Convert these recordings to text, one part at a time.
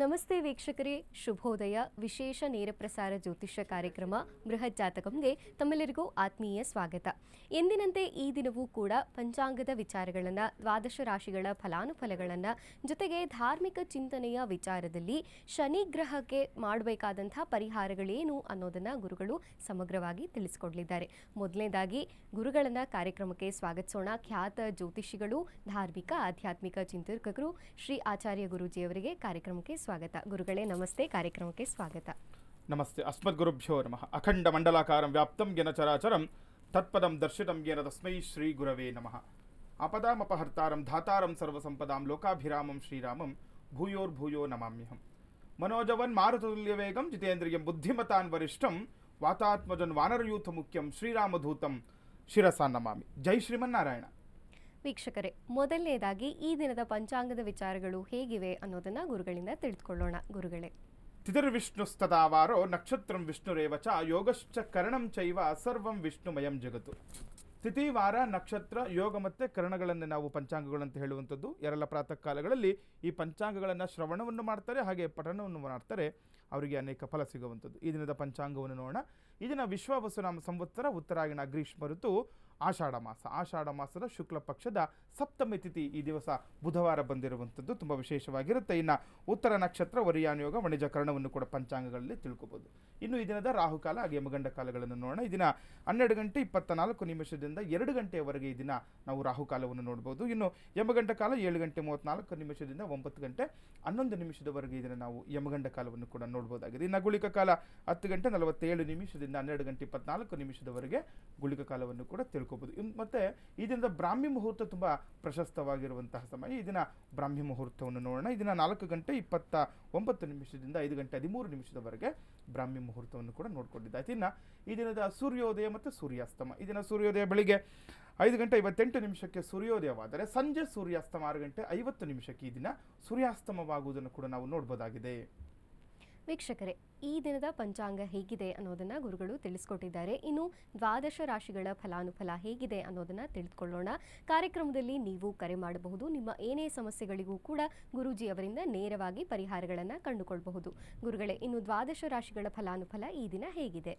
ನಮಸ್ತೆ ವೀಕ್ಷಕರೇ, ಶುಭೋದಯ. ವಿಶೇಷ ನೇರ ಪ್ರಸಾರ ಜ್ಯೋತಿಷ್ಯ ಕಾರ್ಯಕ್ರಮ ಬೃಹತ್ ಜಾತಕಂಗೆ ತಮ್ಮೆಲ್ಲರಿಗೂ ಆತ್ಮೀಯ ಸ್ವಾಗತ. ಎಂದಿನಂತೆ ಈ ದಿನವೂ ಕೂಡ ಪಂಚಾಂಗದ ವಿಚಾರಗಳನ್ನು, ದ್ವಾದಶ ರಾಶಿಗಳ ಫಲಾನುಫಲಗಳನ್ನು, ಜೊತೆಗೆ ಧಾರ್ಮಿಕ ಚಿಂತನೆಯ ವಿಚಾರದಲ್ಲಿ ಶನಿ ಗ್ರಹಕ್ಕೆ ಮಾಡಬೇಕಾದಂಥ ಪರಿಹಾರಗಳೇನು ಅನ್ನೋದನ್ನು ಗುರುಗಳು ಸಮಗ್ರವಾಗಿ ತಿಳಿಸಿಕೊಡಲಿದ್ದಾರೆ. ಮೊದಲನೇದಾಗಿ ಗುರುಗಳನ್ನು ಕಾರ್ಯಕ್ರಮಕ್ಕೆ ಸ್ವಾಗತಿಸೋಣ. ಖ್ಯಾತ ಜ್ಯೋತಿಷಿಗಳು, ಧಾರ್ಮಿಕ ಆಧ್ಯಾತ್ಮಿಕ ಚಿಂತಕರು ಶ್ರೀ ಆಚಾರ್ಯ ಗುರೂಜಿಯವರಿಗೆ ಕಾರ್ಯಕ್ರಮಕ್ಕೆ ಸ್ವಾಗತ. ಗುರುಗಳೇ ನಮಸ್ತೆ, ಕಾರ್ಯಕ್ರಮಕ್ಕೆ ಸ್ವಾಗತ. ನಮಸ್ತೆ. ಅಸ್ಮದ್ ಗುರುಭ್ಯೋ ನಮಃ. ಅಖಂಡ ಮಂಡಲಾಕಾರಂ ವ್ಯಾಪ್ತಂ ಯೇನ ಚರಾಚರಂ ತತ್ಪದಂ ದರ್ಶಿತಂ ಯೇನ ತಸ್ಮೈ ಶ್ರೀ ಗುರವೇ ನಮಃ. ಆಪದಾಮಪಹರ್ತಾರಂ ಧಾತಾರಂ ಸರ್ವಸಂಪದಾಂ ಲೋಕಾಭಿರಾಮಂ ಶ್ರೀರಾಮಂ ಭೂಯೋರ್ಭೂಯೋ ನಮಾಮ್ಯಹಂ. ಮನೋಜವನ್ ಮಾರುತತುಲ್ಯ ವೇಗಂ ಜಿತೇಂದ್ರಿಯಂ ಬುದ್ಧಿಮತಾನ್ ವರಿಷ್ಠಂ ವಾತಾತ್ಮಜನ್ ವಾನರಯೂಥ ಮುಖ್ಯಂ ಶ್ರೀರಾಮಧೂತಂ ಶಿರಸಾ ನಮಾಮಿ. ಜೈ ಶ್ರೀಮನ್ನಾರಾಯಣ. ವೀಕ್ಷಕರೇ, ಮೊದಲನೇದಾಗಿ ಈ ದಿನದ ಪಂಚಾಂಗದ ವಿಚಾರಗಳು ಹೇಗಿವೆ ಅನ್ನೋದನ್ನ ಗುರುಗಳಿಂದ ತಿಳಿದುಕೊಳ್ಳೋಣ. ಗುರುಗಳೇ, ತಿಥಿರ್ವಿಷ್ಣುಸ್ತದಾವಾರೋ ನಕ್ಷತ್ರಂ ವಿಷ್ಣುರೇವ ಚ ಯೋಗಶ್ಚ ಕರಣಂ ಚೈವ ಸರ್ವಂ ವಿಷ್ಣುಮಯಂ ಜಗತ್ತು. ತಿಥಿ, ವಾರ, ನಕ್ಷತ್ರ, ಯೋಗ ಮತ್ತು ಕರಣಗಳನ್ನು ನಾವು ಪಂಚಾಂಗಗಳಂತ ಹೇಳುವಂಥದ್ದು. ಯಾರೆಲ್ಲ ಪ್ರಾತಃ ಕಾಲಗಳಲ್ಲಿ ಈ ಪಂಚಾಂಗಗಳನ್ನು ಶ್ರವಣವನ್ನು ಮಾಡ್ತಾರೆ, ಹಾಗೆ ಪಠಣವನ್ನು ಮಾಡ್ತಾರೆ, ಅವರಿಗೆ ಅನೇಕ ಫಲ ಸಿಗುವಂಥದ್ದು. ಈ ದಿನದ ಪಂಚಾಂಗವನ್ನು ನೋಡೋಣ. ಈ ದಿನ ವಿಶ್ವಾವಸುನಾಮ ಸಂವತ್ಸರ, ಉತ್ತರಾಯಣ, ಗ್ರೀಷ್ಮ ಋತು, ಆಷಾಢ ಮಾಸ. ಆಷಾಢ ಮಾಸದ ಶುಕ್ಲ ಪಕ್ಷದ ಸಪ್ತಮಿ ತಿಥಿ ಈ ದಿವಸ ಬುಧವಾರ ಬಂದಿರುವಂಥದ್ದು ತುಂಬ ವಿಶೇಷವಾಗಿರುತ್ತೆ. ಇನ್ನು ಉತ್ತರ ನಕ್ಷತ್ರ, ವರಿಯಾನ್ ಯೋಗ, ವಣಿಜ ಕರ್ಣವನ್ನು ಕೂಡ ಪಂಚಾಂಗಗಳಲ್ಲಿ ತಿಳ್ಕೊಬೋದು. ಇನ್ನು ಈ ದಿನದ ರಾಹುಕಾಲ ಹಾಗೆ ಯಮಗಂಡ ಕಾಲಗಳನ್ನು ನೋಡೋಣ. ಈ ದಿನ 12 ಗಂಟೆ 24 ನಿಮಿಷದಿಂದ 2 ಗಂಟೆಯವರೆಗೆ ಈ ದಿನ ನಾವು ರಾಹುಕಾಲವನ್ನು ನೋಡ್ಬೋದು. ಇನ್ನು ಯಮಗಂಡ ಕಾಲ 7 ಗಂಟೆ 34 ನಿಮಿಷದಿಂದ 9 ಗಂಟೆ 11 ನಿಮಿಷದವರೆಗೆ ಈ ದಿನ ನಾವು ಯಮಗಂಡ ಕಾಲವನ್ನು ಕೂಡ ನೋಡ್ಬೋದಾಗಿದೆ. ಇನ್ನು ಗುಳಿಕ ಕಾಲ 10 ಗಂಟೆ 47 ನಿಮಿಷದಿಂದ 12 ಗಂಟೆ 24 ನಿಮಿಷದವರೆಗೆ ಗುಳಿಕ ಕಾಲವನ್ನು ಕೂಡ ತಿಳ್ಕೊಬೋದು. ಮತ್ತೆ ಈ ದಿನದ ಬ್ರಾಹ್ಮಿ ಮುಹೂರ್ತ ತುಂಬ ಪ್ರಶಸ್ತವಾಗಿರುವಂತಹ ಸಮಯ. ಈ ದಿನ ಬ್ರಾಹ್ಮಿ ಮುಹೂರ್ತವನ್ನು ನೋಡೋಣ. ಈ ದಿನ 4 ಗಂಟೆ 29 ನಿಮಿಷದಿಂದ 5 ಗಂಟೆ 13 ನಿಮಿಷದವರೆಗೆ ಬ್ರಾಹ್ಮಿ ಮುಹೂರ್ತವನ್ನು ಕೂಡ ನೋಡ್ಕೊಂಡಿದ್ದಾಯ್ತು. ಇನ್ನು ಈ ದಿನದ ಸೂರ್ಯೋದಯ ಮತ್ತು ಸೂರ್ಯಾಸ್ತಮ. ಈ ದಿನ ಸೂರ್ಯೋದಯ ಬೆಳಿಗ್ಗೆ 5 ಗಂಟೆ 58 ನಿಮಿಷಕ್ಕೆ ಸೂರ್ಯೋದಯವಾದರೆ ಸಂಜೆ ಸೂರ್ಯಾಸ್ತಮ 6 ಗಂಟೆ 50 ನಿಮಿಷಕ್ಕೆ ಈ ದಿನ ಸೂರ್ಯಾಸ್ತಮವಾಗುವುದನ್ನು ಕೂಡ ನಾವು ನೋಡ್ಬೋದಾಗಿದೆ. ವೀಕ್ಷಕರೇ, ಈ ದಿನದ ಪಂಚಾಂಗ ಹೇಗಿದೆ ಅನ್ನೋದನ್ನ ಗುರುಗಳು ತಿಳಿಸ್ಕೊಟ್ಟಿದ್ದಾರೆ. ಇನ್ನು ದ್ವಾದಶ ರಾಶಿಗಳ ಫಲಾನುಫಲ ಹೇಗಿದೆ ಅನ್ನೋದನ್ನ ತಿಳಿದುಕೊಳ್ಳೋಣ. ಕಾರ್ಯಕ್ರಮದಲ್ಲಿ ನೀವು ಕರೆ ಮಾಡಬಹುದು. ನಿಮ್ಮ ಏನೇ ಸಮಸ್ಯೆಗಳಿಗೂ ಕೂಡ ಗುರೂಜಿ ಅವರಿಂದ ನೇರವಾಗಿ ಪರಿಹಾರಗಳನ್ನು ಕಂಡುಕೊಳ್ಳಬಹುದು. ಗುರುಗಳೇ, ಇನ್ನು ದ್ವಾದಶ ರಾಶಿಗಳ ಫಲಾನುಫಲ ಈ ದಿನ ಹೇಗಿದೆ?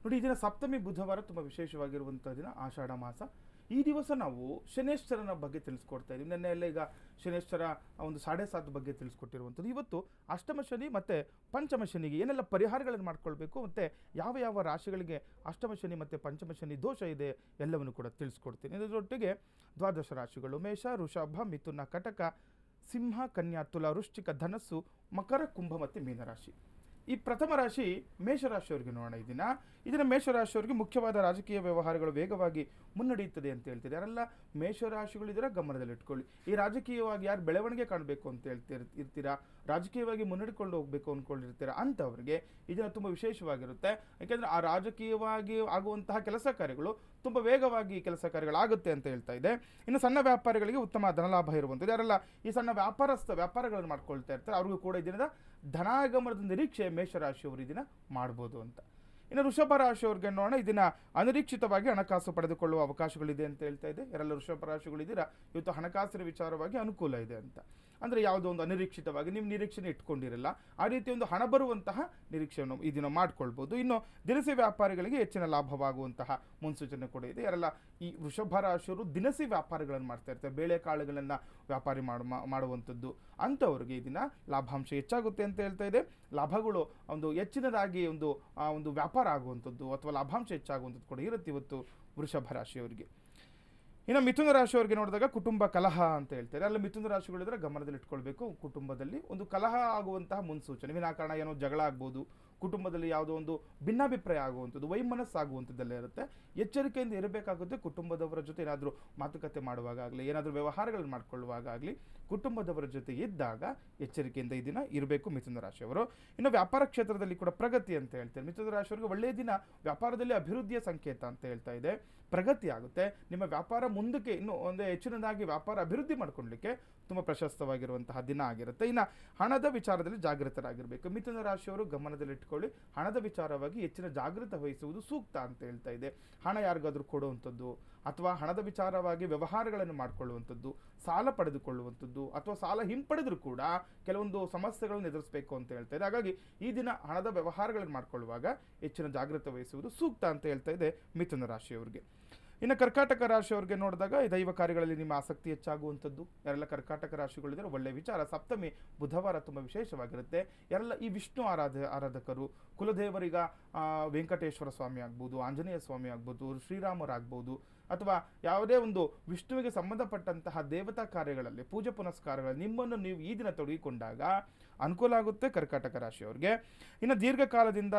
ನೋಡಿ, ಈ ದಿನ ಸಪ್ತಮಿ ಬುಧವಾರ ತುಂಬ ವಿಶೇಷವಾಗಿರುವಂಥ ದಿನ, ಆಷಾಢ ಮಾಸ. ಈ ದಿವಸ ನಾವು ಶನೇಶ್ವರನ ಬಗ್ಗೆ ತಿಳಿಸ್ಕೊಡ್ತಾ ಇದ್ದೀವಿ. ನೆನ್ನೆ ಎಲ್ಲ ಈಗ ಶನೇಶ್ವರ ಒಂದು 7.5 ಬಗ್ಗೆ ತಿಳಿಸ್ಕೊಟ್ಟಿರುವಂಥದ್ದು. ಇವತ್ತು ಅಷ್ಟಮ ಶನಿ ಮತ್ತು ಪಂಚಮ ಶನಿಗೆ ಏನೆಲ್ಲ ಪರಿಹಾರಗಳನ್ನು ಮಾಡ್ಕೊಳ್ಬೇಕು, ಮತ್ತು ಯಾವ ಯಾವ ರಾಶಿಗಳಿಗೆ ಅಷ್ಟಮ ಶನಿ ಮತ್ತು ಪಂಚಮ ಶನಿ ದೋಷ ಇದೆ ಎಲ್ಲವನ್ನು ಕೂಡ ತಿಳಿಸ್ಕೊಡ್ತೀನಿ. ಇದರೊಟ್ಟಿಗೆ ದ್ವಾದಶ ರಾಶಿಗಳು ಮೇಷ, ವೃಷಭ, ಮಿಥುನ, ಕಟಕ, ಸಿಂಹ, ಕನ್ಯಾ, ತುಲ, ವೃಶ್ಚಿಕ, ಧನಸ್ಸು, ಮಕರ, ಕುಂಭ ಮತ್ತು ಮೀನರಾಶಿ. ಈ ಪ್ರಥಮ ರಾಶಿ ಮೇಷರಾಶಿಯವರಿಗೆ ನೋಡೋಣ. ಇದನ್ನು ಮೇಷರಾಶಿಯವರಿಗೆ ಮುಖ್ಯವಾದ ರಾಜಕೀಯ ವ್ಯವಹಾರಗಳು ವೇಗವಾಗಿ ಮುನ್ನಡೆಯುತ್ತದೆ ಅಂತ ಹೇಳ್ತಿದೆ. ಯಾರೆಲ್ಲ ಮೇಷರಾಶಿಗಳಿದ್ದೀರಾ ಗಮನದಲ್ಲಿ ಇಟ್ಕೊಳ್ಳಿ. ಈ ರಾಜಕೀಯವಾಗಿ ಯಾರು ಬೆಳವಣಿಗೆ ಕಾಣಬೇಕು ಅಂತ ಇರ್ತೀರಾ, ರಾಜಕೀಯವಾಗಿ ಮುನ್ನಡೆಕೊಂಡು ಹೋಗಬೇಕು ಅಂದ್ಕೊಂಡಿರ್ತೀರಾ ಅಂಥವ್ರಿಗೆ ಇದನ್ನು ತುಂಬ ವಿಶೇಷವಾಗಿರುತ್ತೆ. ಯಾಕೆಂದರೆ ಆ ರಾಜಕೀಯವಾಗಿ ಆಗುವಂತಹ ಕೆಲಸ ಕಾರ್ಯಗಳು ತುಂಬ ವೇಗವಾಗಿ ಕೆಲಸ ಕಾರ್ಯಗಳಾಗುತ್ತೆ ಅಂತ ಹೇಳ್ತಾ ಇದೆ. ಇನ್ನು ಸಣ್ಣ ವ್ಯಾಪಾರಿಗಳಿಗೆ ಉತ್ತಮ ಧನಲಾಭ ಇರುವಂಥದ್ದು. ಯಾರೆಲ್ಲ ಈ ಸಣ್ಣ ವ್ಯಾಪಾರಗಳನ್ನು ಮಾಡ್ಕೊಳ್ತಾ ಇರ್ತಾರೆ ಅವ್ರಿಗೂ ಕೂಡ ಈ ದಿನದ ಧನಾಗಮನದ ನಿರೀಕ್ಷೆ ಮೇಷರಾಶಿಯವರು ಈ ದಿನ ಮಾಡ್ಬೋದು ಅಂತ. ಇನ್ನು ವೃಷಭ ರಾಶಿಯವ್ರಿಗೆ ನೋಡೋಣ. ಈ ದಿನ ಅನಿರೀಕ್ಷಿತವಾಗಿ ಹಣಕಾಸು ಪಡೆದುಕೊಳ್ಳುವ ಅವಕಾಶಗಳಿದೆ ಅಂತ ಹೇಳ್ತಾ ಇದೆ. ಯಾರೆಲ್ಲ ವೃಷಭ ರಾಶಿಗಳಿದ್ದೀರಾ ಇವತ್ತು ಹಣಕಾಸಿನ ವಿಚಾರವಾಗಿ ಅನುಕೂಲ ಇದೆ ಅಂತ. ಅಂದರೆ ಯಾವುದೋ ಒಂದು ಅನಿರೀಕ್ಷಿತವಾಗಿ ನೀವು ನಿರೀಕ್ಷೆನೆ ಇಟ್ಕೊಂಡಿರಲ್ಲ, ಆ ರೀತಿ ಒಂದು ಹಣ ಬರುವಂತಹ ನಿರೀಕ್ಷೆಯನ್ನು ಈ ದಿನ ಮಾಡ್ಕೊಳ್ಬೋದು. ಇನ್ನು ದಿನಸಿ ವ್ಯಾಪಾರಿಗಳಿಗೆ ಹೆಚ್ಚಿನ ಲಾಭವಾಗುವಂತಹ ಮುನ್ಸೂಚನೆ ಕೂಡ ಇದೆ. ಯಾರೆಲ್ಲ ಈ ವೃಷಭ ರಾಶಿಯವರು ದಿನಸಿ ವ್ಯಾಪಾರಗಳನ್ನು ಮಾಡ್ತಾ ಇರ್ತಾರೆ, ಬೇಳೆಕಾಳುಗಳನ್ನು ವ್ಯಾಪಾರಿ ಮಾಡುವಂಥದ್ದು ಅಂಥವ್ರಿಗೆ ಈ ದಿನ ಲಾಭಾಂಶ ಹೆಚ್ಚಾಗುತ್ತೆ ಅಂತ ಹೇಳ್ತಾ ಇದೆ. ಲಾಭಗಳು ಒಂದು ಹೆಚ್ಚಿನದಾಗಿ ಒಂದು ವ್ಯಾಪಾರ ಆಗುವಂಥದ್ದು ಅಥವಾ ಲಾಭಾಂಶ ಹೆಚ್ಚಾಗುವಂಥದ್ದು ಕೂಡ ಇರುತ್ತೆ ಇವತ್ತು ವೃಷಭ ರಾಶಿಯವರಿಗೆ. ಇನ್ನು ಮಿಥುನ ರಾಶಿಯವರಿಗೆ ನೋಡಿದಾಗ ಕುಟುಂಬ ಕಲಹ ಅಂತ ಹೇಳ್ತಾರೆ. ಅಲ್ಲಿ ಮಿಥುನ ರಾಶಿಗಳಿದ್ರೆ ಗಮನದಲ್ಲಿ ಇಟ್ಕೊಳ್ಬೇಕು. ಕುಟುಂಬದಲ್ಲಿ ಒಂದು ಕಲಹ ಆಗುವಂತಹ ಮುನ್ಸೂಚನೆ, ವಿನಾಕಾರಣ ಏನೋ ಜಗಳ ಆಗ್ಬೋದು, ಕುಟುಂಬದಲ್ಲಿ ಯಾವುದೋ ಒಂದು ಭಿನ್ನಾಭಿಪ್ರಾಯ ಆಗುವಂಥದ್ದು, ವೈಮನಸ್ಸಾಗುವಂಥದ್ದೆಲ್ಲ ಇರುತ್ತೆ. ಎಚ್ಚರಿಕೆಯಿಂದ ಇರಬೇಕಾಗುತ್ತೆ. ಕುಟುಂಬದವರ ಜೊತೆ ಏನಾದರೂ ಮಾತುಕತೆ ಮಾಡುವಾಗಲಿ, ಏನಾದರೂ ವ್ಯವಹಾರಗಳನ್ನು ಮಾಡಿಕೊಳ್ಳುವಾಗಲಿ ಕುಟುಂಬದವರ ಜೊತೆ ಇದ್ದಾಗ ಎಚ್ಚರಿಕೆಯಿಂದ ಈ ದಿನ ಇರಬೇಕು ಮಿಥುನ ರಾಶಿಯವರು. ಇನ್ನು ವ್ಯಾಪಾರ ಕ್ಷೇತ್ರದಲ್ಲಿ ಕೂಡ ಪ್ರಗತಿ ಅಂತ ಹೇಳ್ತಾರೆ. ಮಿಥುನ ರಾಶಿಯವರಿಗೆ ಒಳ್ಳೆಯ ದಿನ, ವ್ಯಾಪಾರದಲ್ಲಿ ಅಭಿವೃದ್ಧಿಯ ಸಂಕೇತ ಅಂತ ಹೇಳ್ತಾ ಇದೆ. ಪ್ರಗತಿ ಆಗುತ್ತೆ. ನಿಮ್ಮ ವ್ಯಾಪಾರ ಮುಂದಕ್ಕೆ ಇನ್ನೂ ಒಂದು ಹೆಚ್ಚಿನದಾಗಿ ವ್ಯಾಪಾರ ಅಭಿವೃದ್ಧಿ ಮಾಡ್ಕೊಳ್ಳಲಿಕ್ಕೆ ತುಂಬ ಪ್ರಶಸ್ತವಾಗಿರುವಂತಹ ದಿನ ಆಗಿರುತ್ತೆ. ಇನ್ನು ಹಣದ ವಿಚಾರದಲ್ಲಿ ಜಾಗೃತರಾಗಿರಬೇಕು. ಮಿಥುನ ರಾಶಿಯವರು ಗಮನದಲ್ಲಿ ಇಟ್ಕೊಳ್ಳಿ, ಹಣದ ವಿಚಾರವಾಗಿ ಹೆಚ್ಚಿನ ಜಾಗೃತ ವಹಿಸುವುದು ಸೂಕ್ತ ಅಂತ ಹೇಳ್ತಾ ಇದೆ. ಹಣ ಯಾರಿಗಾದ್ರೂ ಕೊಡುವಂಥದ್ದು ಅಥವಾ ಹಣದ ವಿಚಾರವಾಗಿ ವ್ಯವಹಾರಗಳನ್ನು ಮಾಡಿಕೊಳ್ಳುವಂಥದ್ದು, ಸಾಲ ಪಡೆದುಕೊಳ್ಳುವಂಥದ್ದು ಅಥವಾ ಸಾಲ ಹಿಂಪಡೆದರೂ ಕೂಡ ಕೆಲವೊಂದು ಸಮಸ್ಯೆಗಳನ್ನು ಎದುರಿಸಬೇಕು ಅಂತ ಹೇಳ್ತಾ ಇದೆ. ಹಾಗಾಗಿ ಈ ದಿನ ಹಣದ ವ್ಯವಹಾರಗಳನ್ನು ಮಾಡಿಕೊಳ್ಳುವಾಗ ಹೆಚ್ಚಿನ ಜಾಗೃತೆ ವಹಿಸುವುದು ಸೂಕ್ತ ಅಂತ ಹೇಳ್ತಾ ಇದೆ ಮಿಥುನ ರಾಶಿಯವರಿಗೆ. ಇನ್ನು ಕರ್ಕಾಟಕ ರಾಶಿಯವರಿಗೆ ನೋಡಿದಾಗ ಈ ದೈವ ಕಾರ್ಯಗಳಲ್ಲಿ ನಿಮ್ಮ ಆಸಕ್ತಿ ಹೆಚ್ಚಾಗುವಂಥದ್ದು. ಯಾರೆಲ್ಲ ಕರ್ಕಾಟಕ ರಾಶಿಗಳಿದ್ದಾರೆ ಒಳ್ಳೆಯ ವಿಚಾರ. ಸಪ್ತಮಿ ಬುಧವಾರ ತುಂಬ ವಿಶೇಷವಾಗಿರುತ್ತೆ. ಯಾರೆಲ್ಲ ಈ ವಿಷ್ಣು ಆರಾಧಕರು, ಕುಲದೇವರಿಗ ವೆಂಕಟೇಶ್ವರ ಸ್ವಾಮಿ ಆಗ್ಬೋದು, ಆಂಜನೇಯ ಸ್ವಾಮಿ ಆಗ್ಬೋದು, ಶ್ರೀರಾಮರಾಗ್ಬೋದು, ಅಥವಾ ಯಾವುದೇ ಒಂದು ವಿಷ್ಣುವಿಗೆ ಸಂಬಂಧಪಟ್ಟಂತಹ ದೇವತಾ ಕಾರ್ಯಗಳಲ್ಲಿ ಪೂಜೆ ಪುನಸ್ಕಾರಗಳಲ್ಲಿ ನಿಮ್ಮನ್ನು ನೀವು ಈ ದಿನ ತೊಡಗಿಕೊಂಡಾಗ ಅನುಕೂಲ ಆಗುತ್ತೆ ಕರ್ಕಾಟಕ ರಾಶಿಯವರಿಗೆ. ಇನ್ನು ದೀರ್ಘಕಾಲದಿಂದ